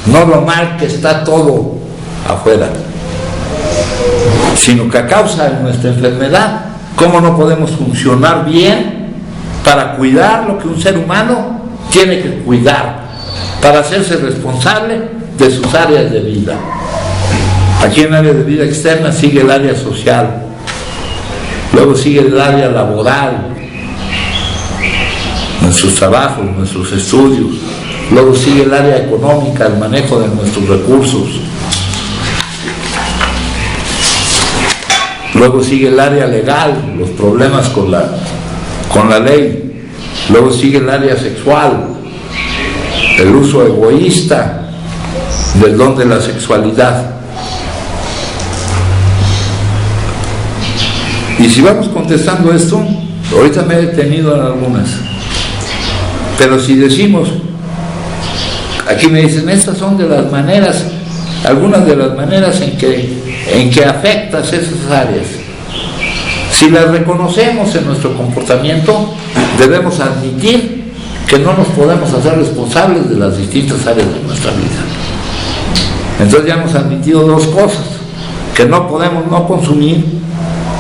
S1: no lo mal que está todo afuera, sino que a causa de nuestra enfermedad, cómo no podemos funcionar bien para cuidar lo que un ser humano tiene que cuidar, para hacerse responsable de sus áreas de vida. Aquí en el área de vida externa sigue el área social, luego sigue el área laboral, nuestros trabajos, nuestros estudios, luego sigue el área económica, el manejo de nuestros recursos, luego sigue el área legal, los problemas con la ley, luego sigue el área sexual, el uso egoísta del don de la sexualidad. Y si vamos contestando esto, ahorita me he detenido en algunas, pero si decimos, aquí me dicen, estas son de las maneras, algunas de las maneras en que afectas esas áreas. Si las reconocemos en nuestro comportamiento, debemos admitir que no nos podemos hacer responsables de las distintas áreas de nuestra vida. Entonces ya hemos admitido dos cosas: que no podemos no consumir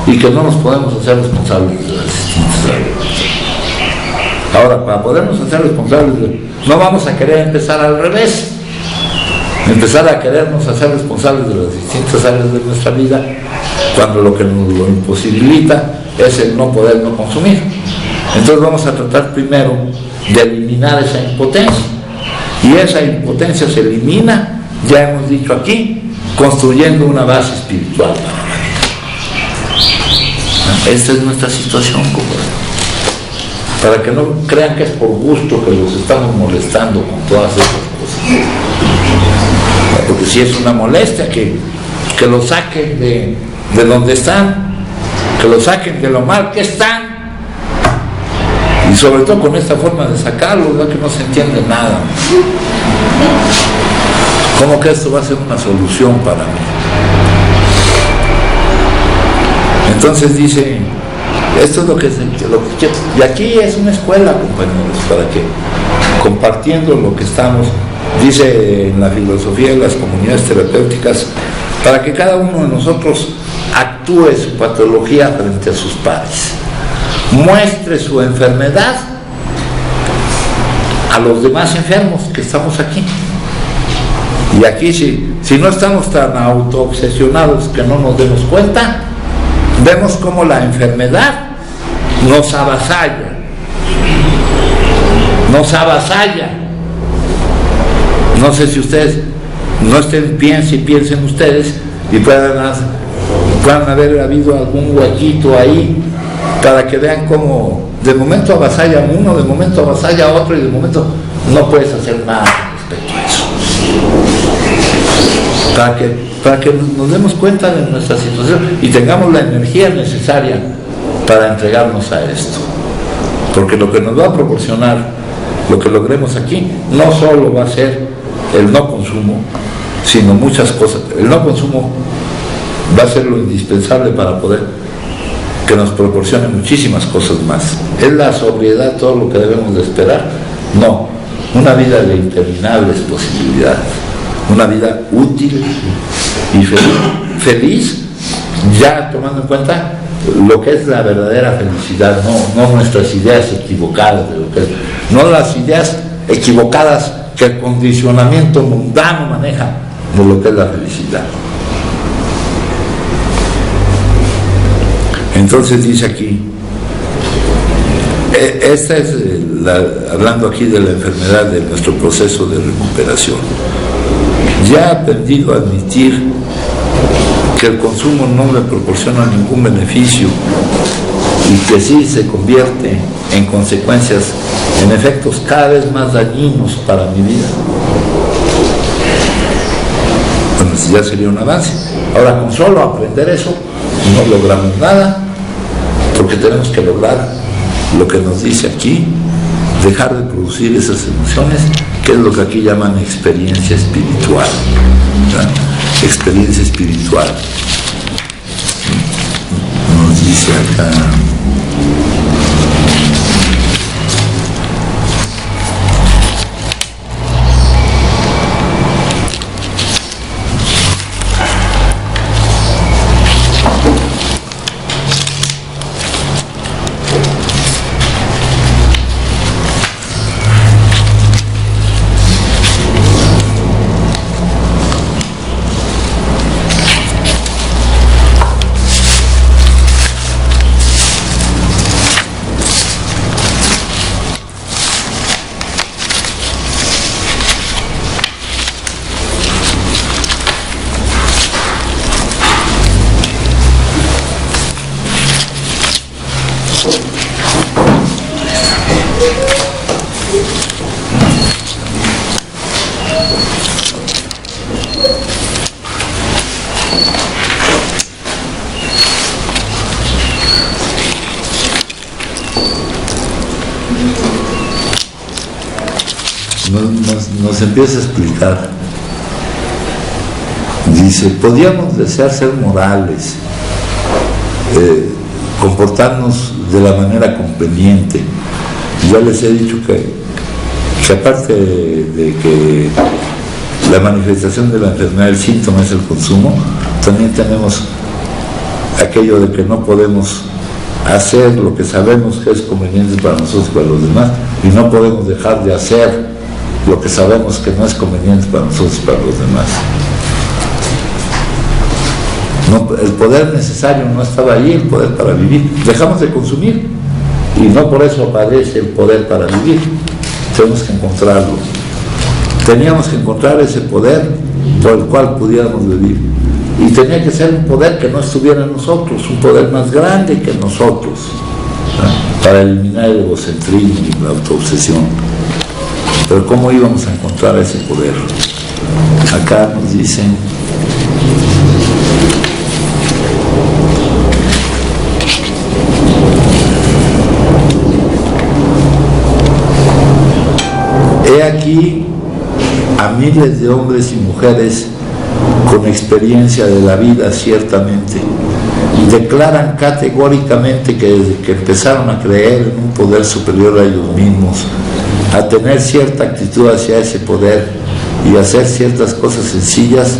S1: y que no nos podemos hacer responsables de las distintas áreas. Ahora, para podernos hacer responsables, no vamos a querer empezar al revés, empezar a querernos hacer responsables de las distintas áreas de nuestra vida, cuando lo que nos lo imposibilita es el no poder no consumir. Entonces vamos a tratar primero de eliminar esa impotencia, y esa impotencia se elimina, ya hemos dicho aquí, construyendo una base espiritual para la vida. Esta es nuestra situación, compadre, para que no crean que es por gusto que los estamos molestando con todas estas cosas, porque si es una molestia, que lo saquen de donde están, que lo saquen de lo mal que están. Y sobre todo con esta forma de sacarlo, ¿verdad? Que no se entiende nada. ¿Cómo que esto va a ser una solución para mí? Entonces dice, esto es lo que quiero. Y aquí es una escuela, compañeros, para que, compartiendo lo que estamos, dice en la filosofía de las comunidades terapéuticas, para que cada uno de nosotros actúe su patología frente a sus pares, muestre su enfermedad a los demás enfermos que estamos aquí. Y aquí si no estamos tan autoobsesionados que no nos demos cuenta, vemos cómo la enfermedad nos avasalla. No sé si ustedes no estén bien, si piensen ustedes y puedan haber habido algún huequito ahí, para que vean cómo de momento avasalla a uno, de momento avasalla a otro, y de momento no puedes hacer nada respecto a eso. Para que nos demos cuenta de nuestra situación y tengamos la energía necesaria para entregarnos a esto. Porque lo que nos va a proporcionar, lo que logremos aquí, no solo va a ser el no consumo, sino muchas cosas. El no consumo va a ser lo indispensable para poder que nos proporcione muchísimas cosas más. ¿Es la sobriedad todo lo que debemos de esperar? No, una vida de interminables posibilidades. una vida útil y feliz, ya tomando en cuenta lo que es la verdadera felicidad, no nuestras ideas equivocadas de lo que es, no las ideas equivocadas que el condicionamiento mundano maneja de lo que es la felicidad. Entonces dice aquí, esta es hablando aquí de la enfermedad, de nuestro proceso de recuperación. Ya he aprendido a admitir que el consumo no me proporciona ningún beneficio y que sí se convierte en consecuencias, en efectos cada vez más dañinos para mi vida. Bueno, ya sería un avance. Ahora, con solo aprender eso no logramos nada, porque tenemos que lograr lo que nos dice aquí, dejar de producir esas emociones, que es lo que aquí llaman experiencia espiritual, ¿verdad? Experiencia espiritual. Nos dice acá. Nos empieza a explicar. Dice, podíamos desear ser morales, comportarnos de la manera conveniente. Ya les he dicho que aparte de que la manifestación de la enfermedad, el síntoma es el consumo, también tenemos aquello de que no podemos hacer lo que sabemos que es conveniente para nosotros y para los demás, y no podemos dejar de hacer lo que sabemos que no es conveniente para nosotros y para los demás. No, el poder necesario no estaba allí, el poder para vivir. Dejamos de consumir y no por eso aparece el poder para vivir. Tenemos que encontrarlo. Teníamos que encontrar ese poder por el cual pudiéramos vivir. Y tenía que ser un poder que no estuviera en nosotros, un poder más grande que nosotros, ¿no? Para eliminar el egocentrismo y la autoobsesión. Pero ¿cómo íbamos a encontrar ese poder? Acá nos dicen, he aquí a miles de hombres y mujeres con experiencia de la vida, ciertamente, y declaran categóricamente que desde que empezaron a creer en un poder superior a ellos mismos, a tener cierta actitud hacia ese poder y hacer ciertas cosas sencillas,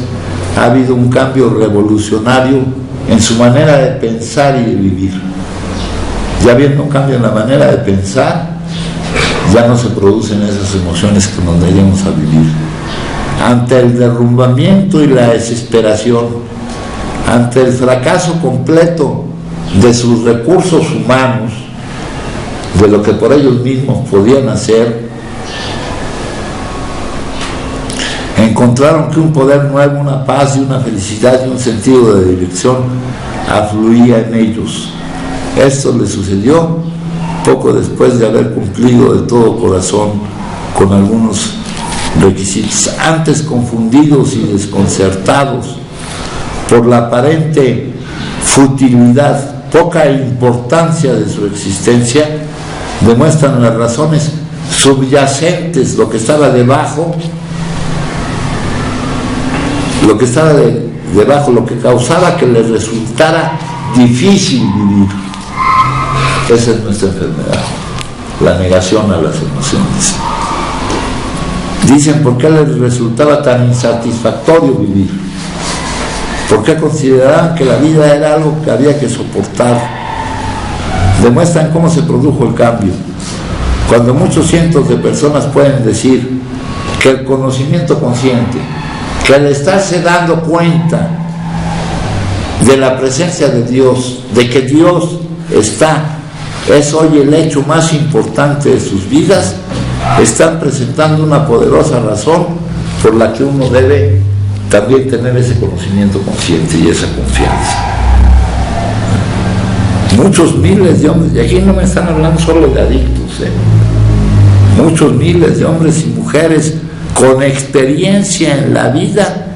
S1: ha habido un cambio revolucionario en su manera de pensar y de vivir. Ya habiendo un cambio en la manera de pensar, ya no se producen esas emociones que nos daríamos a vivir. Ante el derrumbamiento y la desesperación, ante el fracaso completo de sus recursos humanos, de lo que por ellos mismos podían hacer, encontraron que un poder nuevo, una paz y una felicidad y un sentido de dirección afluía en ellos. Esto les sucedió poco después de haber cumplido de todo corazón con algunos requisitos, antes confundidos y desconcertados por la aparente futilidad, poca importancia de su existencia, demuestran las razones subyacentes, lo que estaba debajo, lo que causaba que les resultara difícil vivir. Esa es nuestra enfermedad, la negación a las emociones. Dicen por qué les resultaba tan insatisfactorio vivir, por qué consideraban que la vida era algo que había que soportar. Demuestran cómo se produjo el cambio, cuando muchos cientos de personas pueden decir que el conocimiento consciente, que al estarse dando cuenta de la presencia de Dios, de que Dios está, es hoy el hecho más importante de sus vidas, están presentando una poderosa razón por la que uno debe también tener ese conocimiento consciente y esa confianza. Muchos miles de hombres, y aquí no me están hablando solo de adictos, muchos miles de hombres y mujeres con experiencia en la vida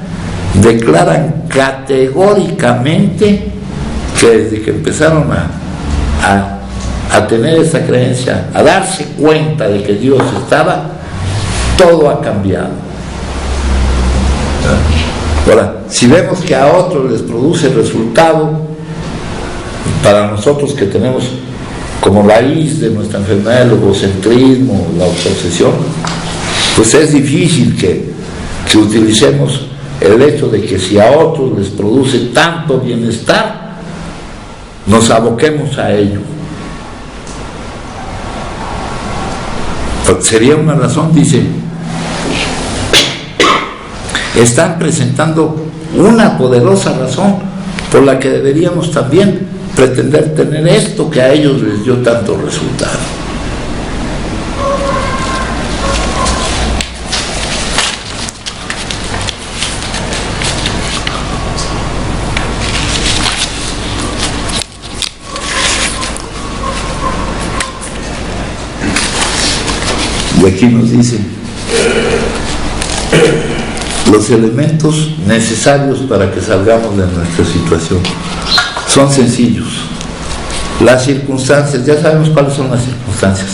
S1: declaran categóricamente que desde que empezaron a tener esa creencia, a darse cuenta de que Dios estaba, todo ha cambiado. Ahora, si vemos que a otros les produce resultado, para nosotros que tenemos como raíz de nuestra enfermedad el egocentrismo, la obsesión, pues es difícil que utilicemos el hecho de que si a otros les produce tanto bienestar, nos aboquemos a ello. Sería una razón, dice, están presentando una poderosa razón por la que deberíamos también pretender tener esto que a ellos les dio tanto resultado. Y aquí nos dice los elementos necesarios para que salgamos de nuestra situación. Son sencillos. Las circunstancias, ya sabemos cuáles son las circunstancias.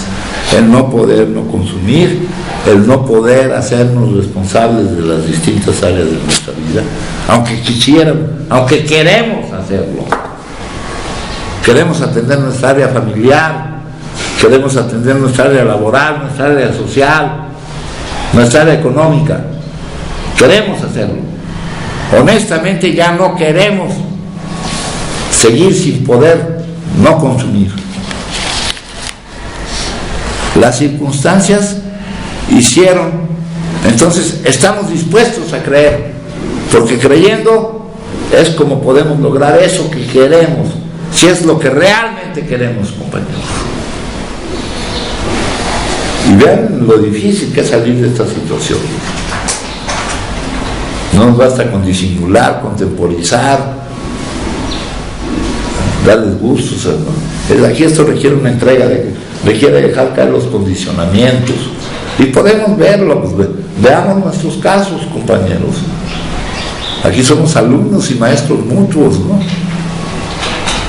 S1: El no poder no consumir, el no poder hacernos responsables de las distintas áreas de nuestra vida, aunque quisiéramos, aunque queremos hacerlo. Queremos atender nuestra área familiar, queremos atender nuestra área laboral, nuestra área social, nuestra área económica. Queremos hacerlo. Honestamente ya no queremos seguir sin poder no consumir. Las circunstancias hicieron, entonces estamos dispuestos a creer, porque creyendo es como podemos lograr eso que queremos, si es lo que realmente queremos, compañeros. Y vean lo difícil que es salir de esta situación. No nos basta con disimular, con temporizar, darles gustos, ¿no? Aquí esto requiere una entrega, requiere dejar caer los condicionamientos. Y podemos verlo, pues, veamos nuestros casos, compañeros. Aquí somos alumnos y maestros mutuos, ¿no?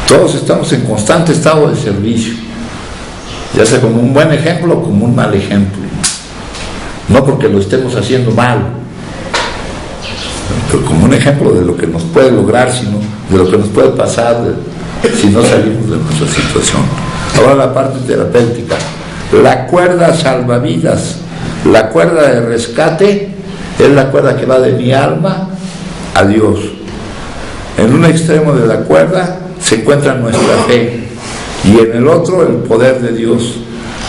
S1: Todos estamos en constante estado de servicio, ya sea como un buen ejemplo o como un mal ejemplo. No porque lo estemos haciendo mal, pero como un ejemplo de lo que nos puede lograr, sino de lo que nos puede pasar si no salimos de nuestra situación. Ahora la parte terapéutica. La cuerda salvavidas, la cuerda de rescate, es la cuerda que va de mi alma a Dios. En un extremo de la cuerda se encuentra nuestra fe y en el otro el poder de Dios.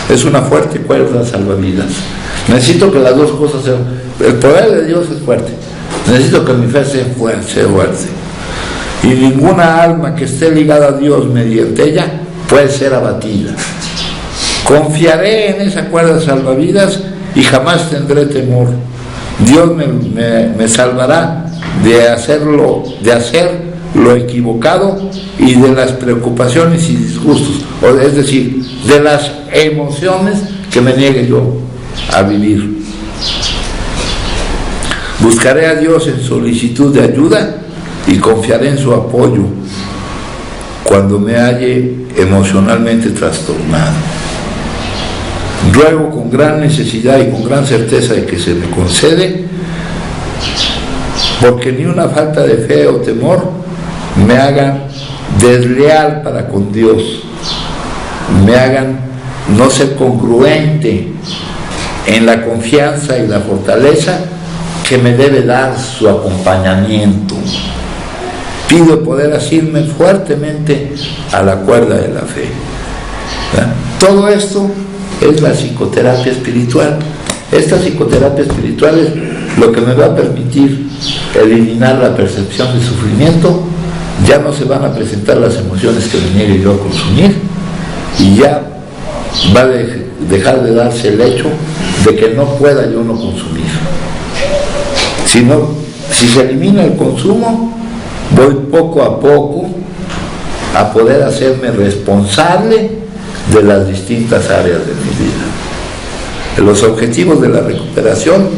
S1: Es una fuerte cuerda salvavidas. Necesito que las dos cosas sean. El poder de Dios es fuerte. Necesito que mi fe sea fuerte. Y ninguna alma que esté ligada a Dios mediante ella puede ser abatida. Confiaré en esa cuerda salvavidas y jamás tendré temor. Dios me salvará de hacer lo equivocado y de las preocupaciones y disgustos, es decir, de las emociones que me niegue yo a vivir. Buscaré a Dios en solicitud de ayuda y confiaré en su apoyo cuando me halle emocionalmente trastornado. Ruego con gran necesidad y con gran certeza de que se me concede, porque ni una falta de fe o temor me hagan desleal para con Dios, me hagan no ser congruente en la confianza y la fortaleza que me debe dar su acompañamiento. Pido poder asirme fuertemente a la cuerda de la fe. ¿Verdad? Todo esto es la psicoterapia espiritual. Esta psicoterapia espiritual es lo que me va a permitir eliminar la percepción de sufrimiento. Ya no se van a presentar las emociones que me niegue yo a consumir, y ya va a dejar de darse el hecho de que no pueda yo no consumir. Si se elimina el consumo, voy poco a poco a poder hacerme responsable de las distintas áreas de mi vida. Los objetivos de la recuperación,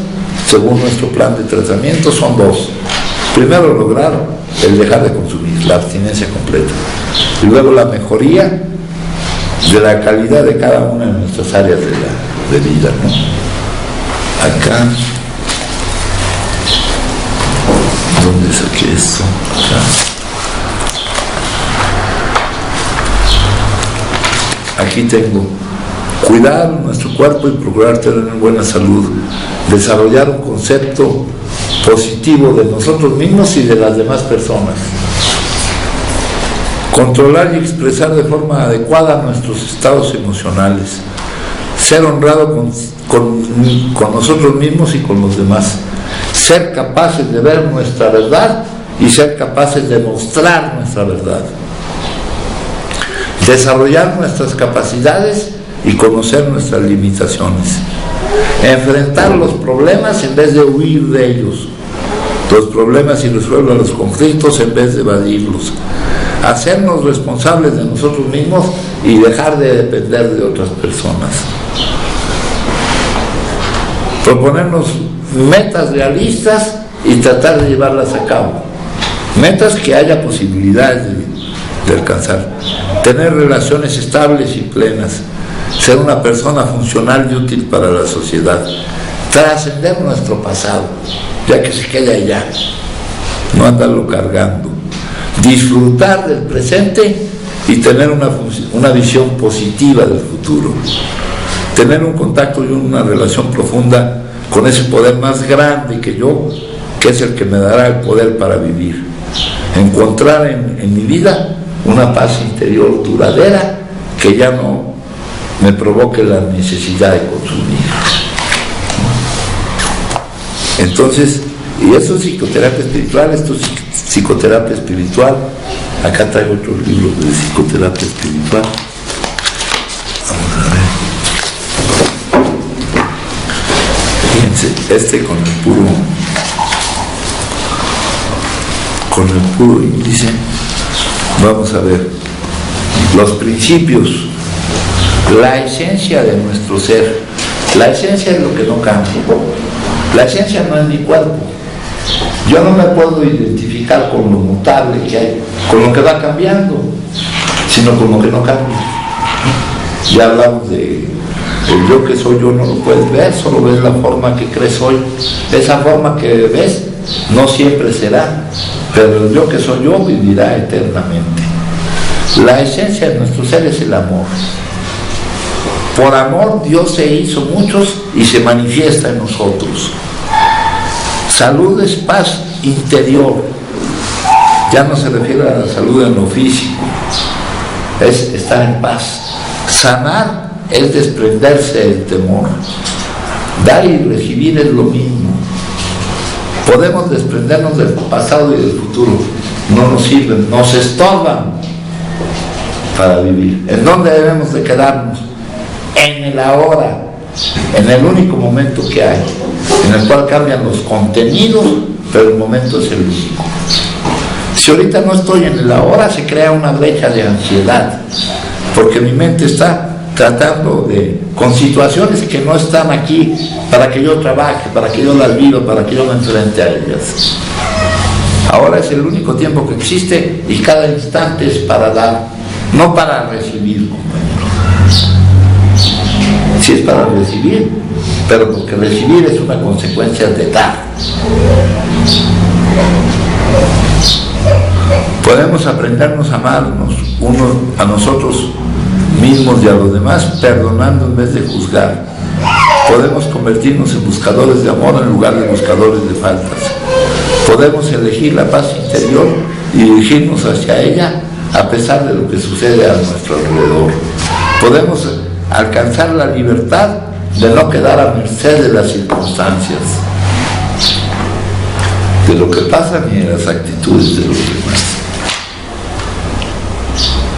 S1: según nuestro plan de tratamiento, son dos. Primero, lograr el dejar de consumir, la abstinencia completa. Y luego la mejoría de la calidad de cada una de nuestras áreas de vida, ¿no? Acá, ¿dónde saqué esto? Aquí tengo: cuidar nuestro cuerpo y procurar tener buena salud, desarrollar un concepto positivo de nosotros mismos y de las demás personas, controlar y expresar de forma adecuada nuestros estados emocionales, ser honrado con nosotros mismos y con los demás, ser capaces de ver nuestra verdad y ser capaces de mostrar nuestra verdad, desarrollar nuestras capacidades y conocer nuestras limitaciones, enfrentar los problemas en vez de huir de ellos, los problemas y resolver los conflictos en vez de evadirlos, hacernos responsables de nosotros mismos y dejar de depender de otras personas, proponernos metas realistas y tratar de llevarlas a cabo, metas que haya posibilidades de alcanzar, tener relaciones estables y plenas, ser una persona funcional y útil para la sociedad, trascender nuestro pasado, ya que se quede allá, no andarlo cargando, disfrutar del presente y tener una visión positiva del futuro, tener un contacto y una relación profunda con ese poder más grande que yo, que es el que me dará el poder para vivir, encontrar en mi vida una paz interior duradera que ya no me provoque la necesidad de consumir. Entonces, y eso es psicoterapia espiritual, esto es psicoterapia espiritual. Acá traigo otros libros de psicoterapia espiritual. Vamos a ver. Fíjense, con el puro índice, vamos a ver los principios, la esencia de nuestro ser. La esencia es lo que no cambia. La esencia no es mi cuerpo. Yo no me puedo identificar con lo mutable que hay, con lo que va cambiando, sino con lo que no cambia. Ya hablamos de el yo que soy yo, no lo puedes ver, solo ves la forma que crees hoy. Esa forma que ves no siempre será, pero el yo que soy yo vivirá eternamente. La esencia de nuestro ser es el amor. Por amor Dios se hizo muchos y se manifiesta en nosotros. Salud es paz interior. Ya no se refiere a la salud en lo físico, es estar en paz. Sanar es desprenderse del temor. Dar y recibir es lo mismo. Podemos desprendernos del pasado y del futuro, no nos sirven, nos estorban para vivir. ¿En dónde debemos de quedarnos? En el ahora, en el único momento que hay, en el cual cambian los contenidos, pero el momento es el único. Si ahorita no estoy en el ahora, se crea una brecha de ansiedad, porque mi mente está tratando con situaciones que no están aquí para que yo trabaje, para que yo las viva, para que yo me enfrente a ellas. Ahora es el único tiempo que existe y cada instante es para dar, no para recibir, compañeros. Sí es para recibir, pero porque recibir es una consecuencia de dar. Podemos aprendernos a amarnos unos a nosotros mismos y a los demás, perdonando en vez de juzgar, Podemos convertirnos en buscadores de amor en lugar de buscadores de faltas. Podemos elegir la paz interior y dirigirnos hacia ella a pesar de lo que sucede a nuestro alrededor. Podemos alcanzar la libertad de no quedar a merced de las circunstancias, de lo que pasa ni de las actitudes de los demás.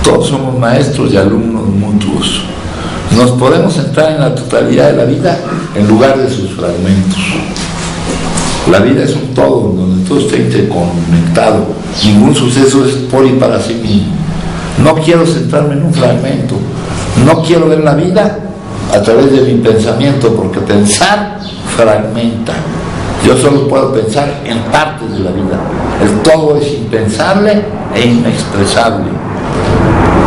S1: Todos somos maestros y alumnos mutuos. Nos podemos centrar en la totalidad de la vida en lugar de sus fragmentos. La vida es un todo donde todo está interconectado. Ningún suceso es por y para sí mismo. No quiero centrarme en un fragmento. No quiero ver la vida a través de mi pensamiento, porque pensar fragmenta. Yo solo puedo pensar en partes de la vida. El todo es impensable e inexpresable.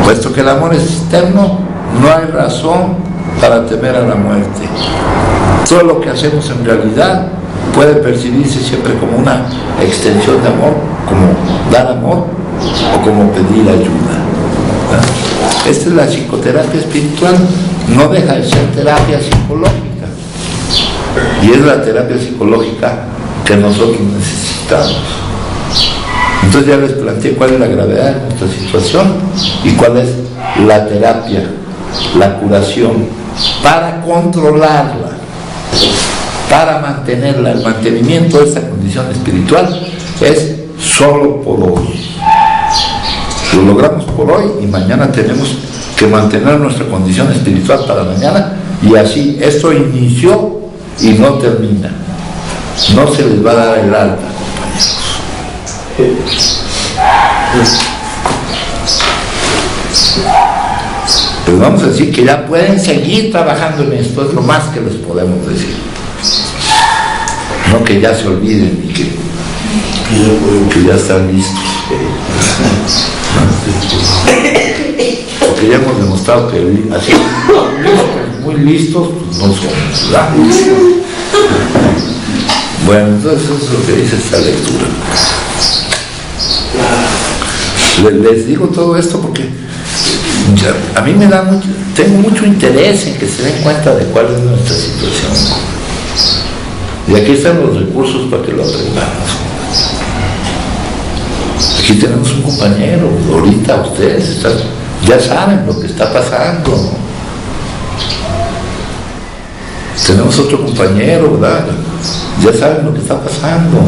S1: Puesto que el amor es externo, no hay razón para temer a la muerte. Todo lo que hacemos en realidad puede percibirse siempre como una extensión de amor, como dar amor o como pedir ayuda. Esta es la psicoterapia espiritual, no deja de ser terapia psicológica, y es la terapia psicológica que nosotros necesitamos. Entonces ya les planteé cuál es la gravedad de nuestra situación y cuál es la terapia, la curación, para controlarla, para mantenerla. El mantenimiento de esta condición espiritual es solo por hoy. Lo logramos por hoy y mañana tenemos que mantener nuestra condición espiritual para mañana, y así esto inició y no termina. No se les va a dar el alta, compañeros. Pues vamos a decir que ya pueden seguir trabajando en esto, es lo más que les podemos decir. No que ya se olviden y que ya están listos. Porque ya hemos demostrado que así muy listos pues no somos, ¿verdad? Bueno, entonces eso es lo que dice esta lectura. Les digo todo esto porque a mí me da mucho, tengo mucho interés en que se den cuenta de cuál es nuestra situación. Y aquí están los recursos para que lo aprendamos. Aquí tenemos un compañero, ahorita ustedes ya saben lo que está pasando, ¿no? Tenemos otro compañero, ¿verdad? Ya saben lo que está pasando.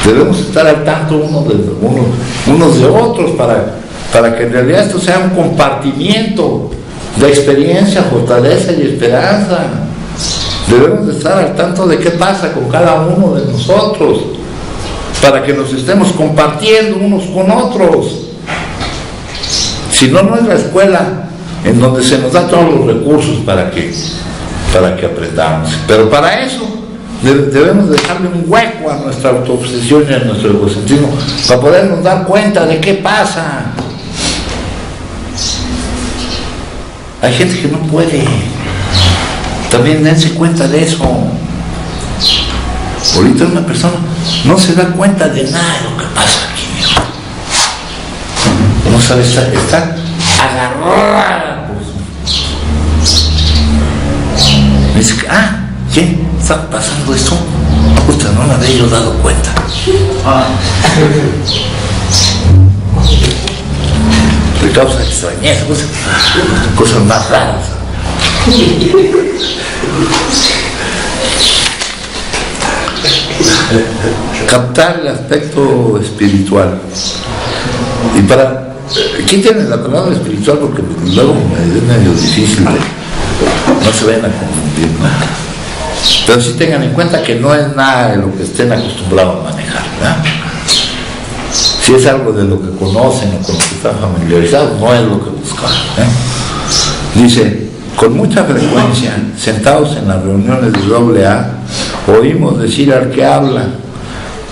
S1: Debemos estar al tanto unos de otros para que en realidad esto sea un compartimiento de experiencia, fortaleza y esperanza. Debemos de estar al tanto de qué pasa con cada uno de nosotros, para que nos estemos compartiendo unos con otros. Si no, no es la escuela en donde se nos da todos los recursos para que aprendamos. Pero para eso debemos dejarle un hueco a nuestra autoobsesión y a nuestro egocentrismo, para podernos dar cuenta de qué pasa. Hay gente que no puede. También dense cuenta de eso. Ahorita una persona no se da cuenta de nada de lo que pasa aquí, mijo. No sabe, está agarrada. Me dice, ¿qué? ¿Está pasando esto? Usted no me había yo dado cuenta. Le causa extrañeza, cosas más raras. Captar el aspecto espiritual. Y para aquí tienen la palabra espiritual, porque luego es medio difícil no se vayan a confundir, ¿no? Pero sí tengan en cuenta que no es nada de lo que estén acostumbrados a manejar, ¿verdad? Si es algo de lo que conocen o con lo que están familiarizados, no es lo que buscan, ¿eh? Dice, con mucha frecuencia, sentados en las reuniones de AA, oímos decir al que habla,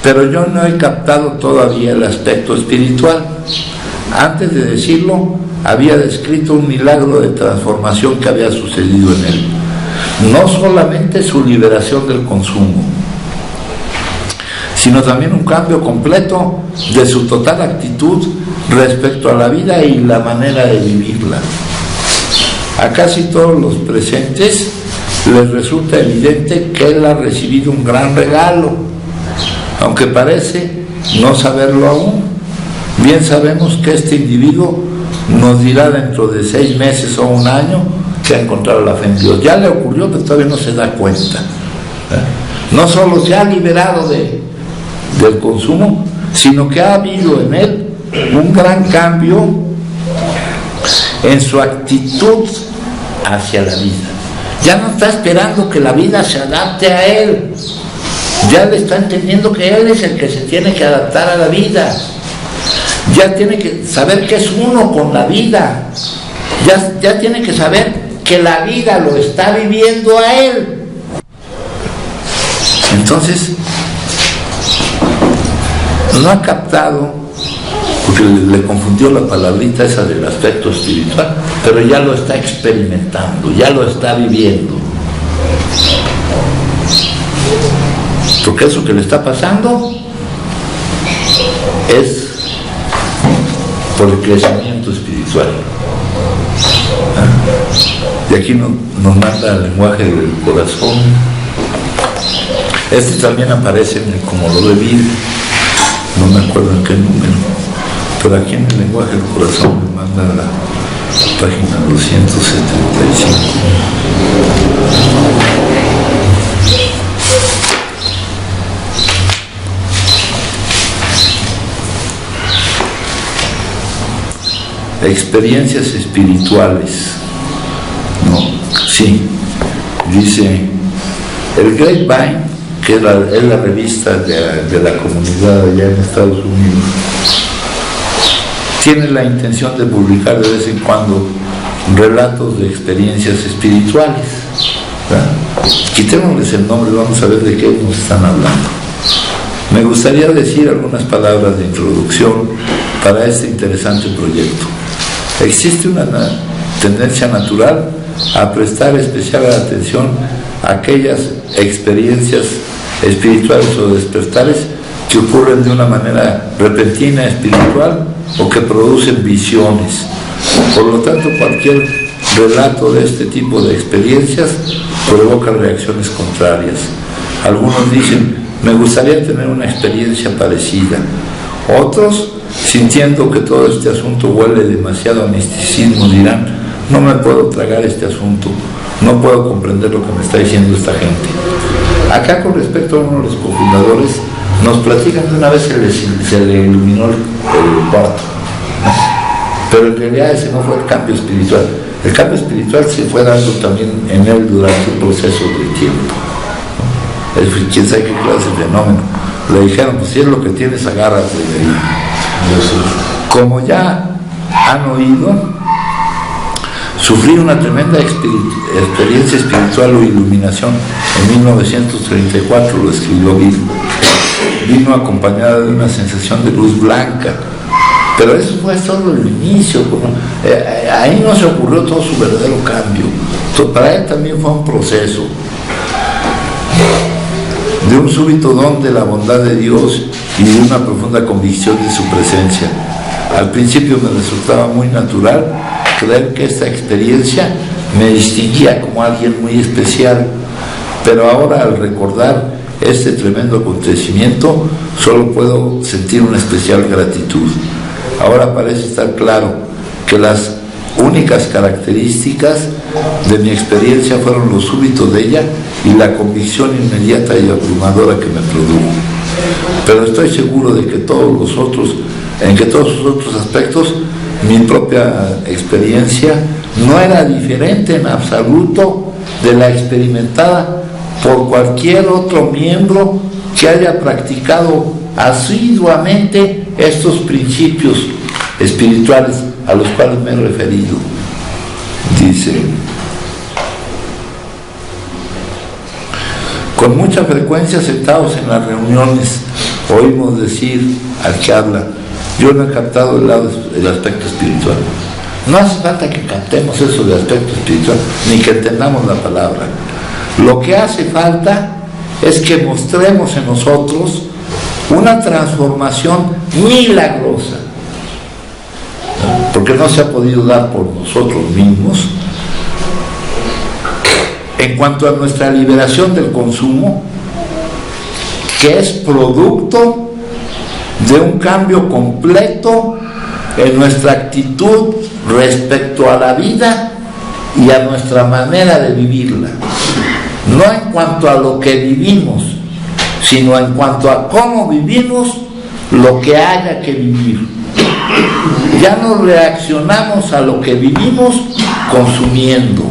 S1: pero yo no he captado todavía el aspecto espiritual. Antes de decirlo, había descrito un milagro de transformación que había sucedido en él. No solamente su liberación del consumo, sino también un cambio completo de su total actitud respecto a la vida y la manera de vivirla. A casi todos los presentes les resulta evidente que él ha recibido un gran regalo, aunque parece no saberlo aún. Bien sabemos que este individuo nos dirá dentro de 6 meses o un año que ha encontrado la fe en Dios. Ya le ocurrió, pero todavía no se da cuenta. No solo se ha liberado del consumo, sino que ha habido en él un gran cambio en su actitud hacia la vida. Ya no está esperando que la vida se adapte a él, ya le está entendiendo que él es el que se tiene que adaptar a la vida, ya tiene que saber que es uno con la vida, ya tiene que saber que la vida lo está viviendo a él. Entonces no ha captado, porque le confundió la palabrita esa del aspecto espiritual, pero ya lo está experimentando, ya lo está viviendo. Porque eso que le está pasando es por el crecimiento espiritual. Y aquí nos manda el lenguaje del corazón. Este también aparece en el Como lo de vida, no me acuerdo en qué número, pero aquí en el lenguaje del corazón me manda a la página 275. Experiencias espirituales. No, sí, dice el Grapevine, que es la revista de la comunidad allá en Estados Unidos, tiene la intención de publicar de vez en cuando relatos de experiencias espirituales. Quitémosles el nombre, vamos a ver de qué nos están hablando. Me gustaría decir algunas palabras de introducción para este interesante proyecto. Existe una tendencia natural a prestar especial atención a aquellas experiencias espirituales o despertares que ocurren de una manera repentina espiritual o que producen visiones. Por lo tanto, cualquier relato de este tipo de experiencias provoca reacciones contrarias. Algunos dicen, me gustaría tener una experiencia parecida. Otros, sintiendo que todo este asunto huele demasiado a misticismo, dirán, no me puedo tragar este asunto, no puedo comprender lo que me está diciendo esta gente. Acá, con respecto a uno de los cofundadores, nos platican que una vez se le iluminó el cuarto, pero en realidad ese no fue el cambio espiritual. El cambio espiritual se fue dando también en él durante un proceso de tiempo. Quién sabe qué clase de fenómeno. Le dijeron, pues si es lo que tienes, agárrate de ahí. Como ya han oído, sufrí una tremenda experiencia espiritual o iluminación en 1934, lo escribió Bill. Vino acompañada de una sensación de luz blanca, pero eso fue solo el inicio. Ahí no se ocurrió todo su verdadero cambio. Para él también fue un proceso de un súbito don de la bondad de Dios y de una profunda convicción de su presencia. Al principio me resultaba muy natural creer que esta experiencia me distinguía como alguien muy especial, pero ahora, al recordar este tremendo acontecimiento, solo puedo sentir una especial gratitud. Ahora parece estar claro que las únicas características de mi experiencia fueron lo súbito de ella y la convicción inmediata y abrumadora que me produjo. Pero estoy seguro de que en todos los otros aspectos, mi propia experiencia no era diferente en absoluto de la experimentada por cualquier otro miembro que haya practicado asiduamente estos principios espirituales a los cuales me he referido. Dice, con mucha frecuencia sentados en las reuniones oímos decir al que habla, yo no he captado el aspecto espiritual. No hace falta que captemos eso del aspecto espiritual, ni que entendamos la palabra. Lo que hace falta es que mostremos en nosotros una transformación milagrosa, porque no se ha podido dar por nosotros mismos, en cuanto a nuestra liberación del consumo, que es producto de un cambio completo en nuestra actitud respecto a la vida y a nuestra manera de vivirla. No en cuanto a lo que vivimos, sino en cuanto a cómo vivimos lo que haya que vivir. Ya no reaccionamos a lo que vivimos consumiendo.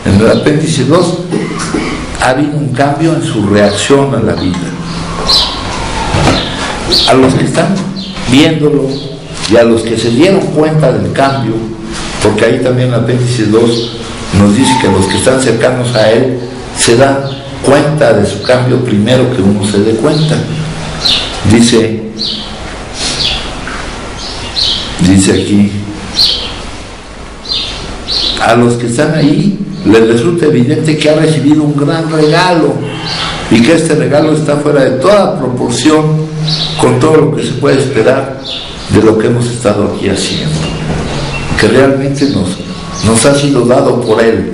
S1: En el apéndice 2 ha habido un cambio en su reacción a la vida. A los que están viéndolo y a los que se dieron cuenta del cambio, porque ahí también el apéndice 2 nos dice que los que están cercanos a él se dan cuenta de su cambio primero que uno se dé cuenta. Dice aquí, a los que están ahí les resulta evidente que ha recibido un gran regalo y que este regalo está fuera de toda proporción con todo lo que se puede esperar de lo que hemos estado aquí haciendo, que realmente nos ha sido dado por él.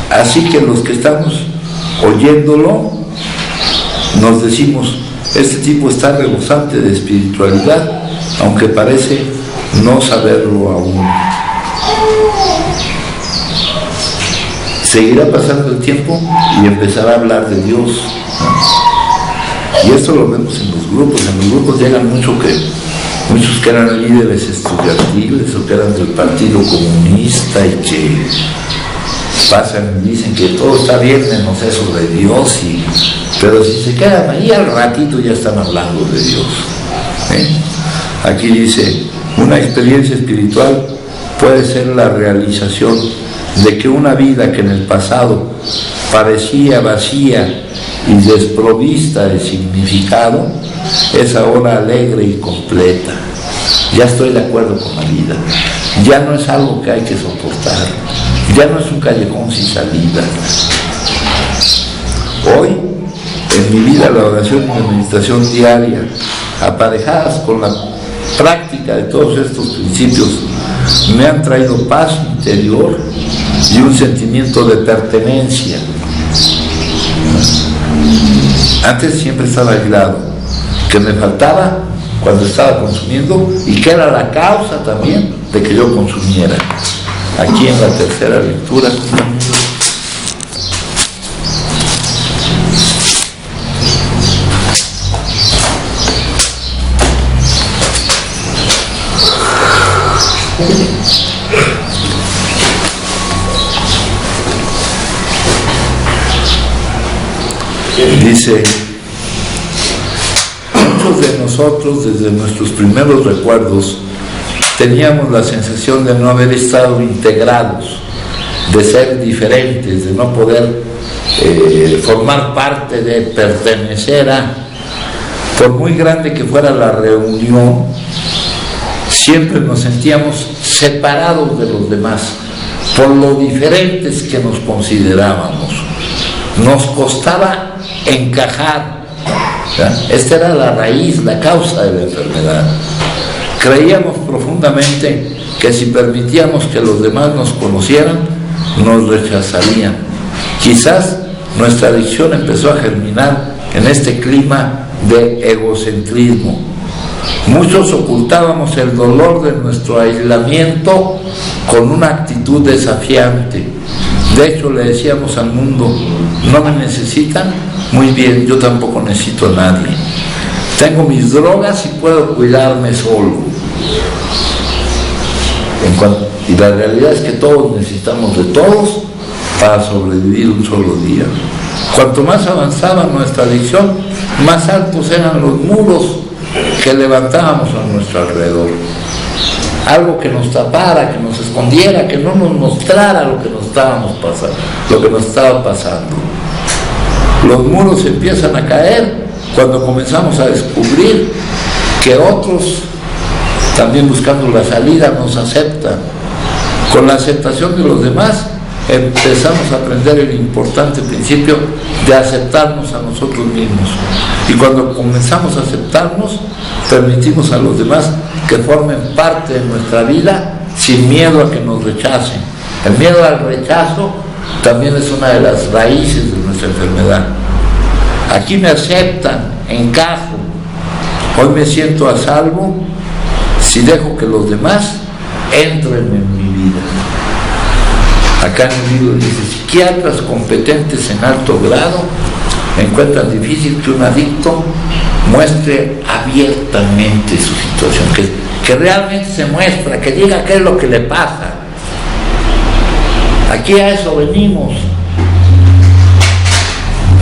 S1: Así que los que estamos oyéndolo nos decimos, este tipo está rebosante de espiritualidad, aunque parece no saberlo aún. Seguirá pasando el tiempo y empezará a hablar de Dios, ¿no? Y esto lo vemos en los grupos. En los grupos llegan muchos que eran líderes estudiantiles o que eran del Partido Comunista y que pasan y dicen que todo está bien menos eso de Dios, pero si se quedan ahí al ratito ya están hablando de Dios, ¿eh? Aquí dice, una experiencia espiritual puede ser la realización de que una vida que en el pasado parecía vacía y desprovista de significado es ahora alegre y completa. Ya estoy de acuerdo con la vida, ya no es algo que hay que soportar, ya no es un callejón sin salida. Hoy, en mi vida, la oración y la meditación diaria, aparejadas con la práctica de todos estos principios, me han traído paz interior y un sentimiento de pertenencia. Antes siempre estaba aislado, que me faltaba cuando estaba consumiendo y que era la causa también de que yo consumiera. Aquí en la tercera lectura dice, muchos de nosotros desde nuestros primeros recuerdos teníamos la sensación de no haber estado integrados, de ser diferentes, de no poder formar parte, de pertenecer a. Por muy grande que fuera la reunión, siempre nos sentíamos separados de los demás, por lo diferentes que nos considerábamos. Nos costaba encajar, ¿ya? Esta era la raíz, la causa de la enfermedad. Creíamos profundamente que si permitíamos que los demás nos conocieran, nos rechazarían. Quizás nuestra adicción empezó a germinar en este clima de egocentrismo. Muchos ocultábamos el dolor de nuestro aislamiento con una actitud desafiante. De hecho, le decíamos al mundo, ¿no me necesitan? Muy bien, yo tampoco necesito a nadie. Tengo mis drogas y puedo cuidarme solo. Y la realidad es que todos necesitamos de todos para sobrevivir un solo día. Cuanto más avanzaba nuestra adicción, más altos eran los muros que levantábamos a nuestro alrededor. Algo que nos tapara, que nos escondiera, que no nos mostrara lo que nos estaba pasando. Los muros empiezan a caer cuando comenzamos a descubrir que otros, también buscando la salida, nos aceptan. Con la aceptación de los demás, empezamos a aprender el importante principio de aceptarnos a nosotros mismos. Y cuando comenzamos a aceptarnos, permitimos a los demás que formen parte de nuestra vida sin miedo a que nos rechacen. El miedo al rechazo también es una de las raíces de nuestra enfermedad. Aquí me aceptan, encajo, hoy me siento a salvo si dejo que los demás entren en mi vida. Acá en el libro dice, psiquiatras competentes en alto grado encuentran difícil que un adicto muestre abiertamente su situación, que realmente se muestra, que diga qué es lo que le pasa. Aquí a eso venimos,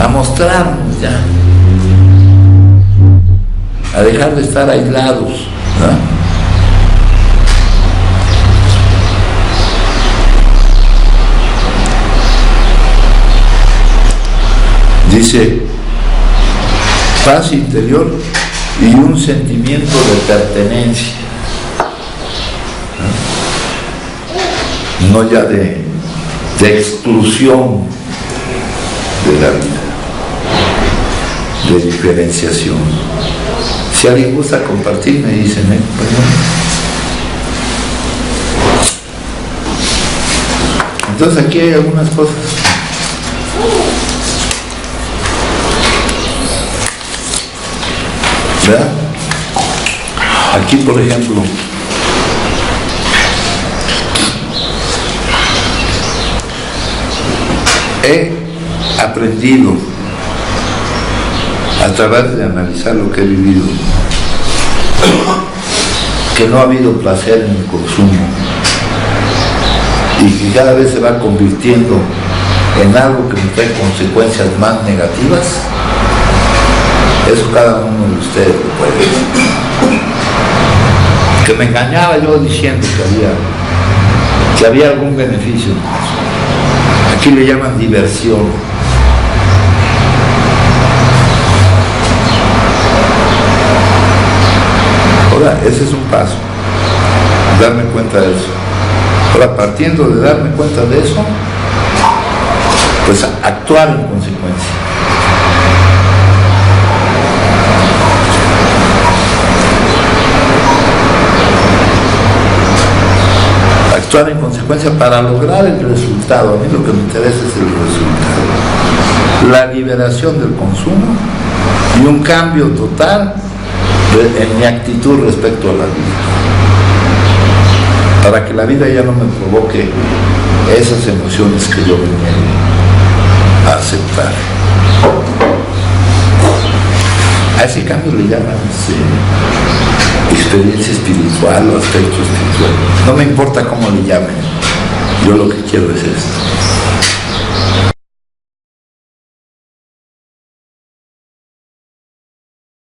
S1: a mostrarnos ya, a dejar de estar aislados, ¿no? Dice, paz interior y un sentimiento de pertenencia, no ya de exclusión de la vida, de diferenciación. Si alguien gusta compartir, me dicen, entonces aquí hay algunas cosas. ¿Verdad? Aquí, por ejemplo, he aprendido a través de analizar lo que he vivido que no ha habido placer en el consumo y que cada vez se va convirtiendo en algo que me trae consecuencias más negativas. Eso cada uno de ustedes lo puede ver. Que me engañaba yo diciendo que había algún beneficio. Aquí le llaman diversión. Ahora, ese es un paso, darme cuenta de eso. Ahora, partiendo de darme cuenta de eso, pues actuar en consecuencia. Actuar en consecuencia para lograr el resultado. A mí lo que me interesa es el resultado. La liberación del consumo y un cambio total en mi actitud respecto a la vida. Para que la vida ya no me provoque esas emociones que yo me niego a aceptar. A ese cambio le llaman experiencia espiritual o aspecto espiritual. No me importa cómo le llamen, yo lo que quiero es esto.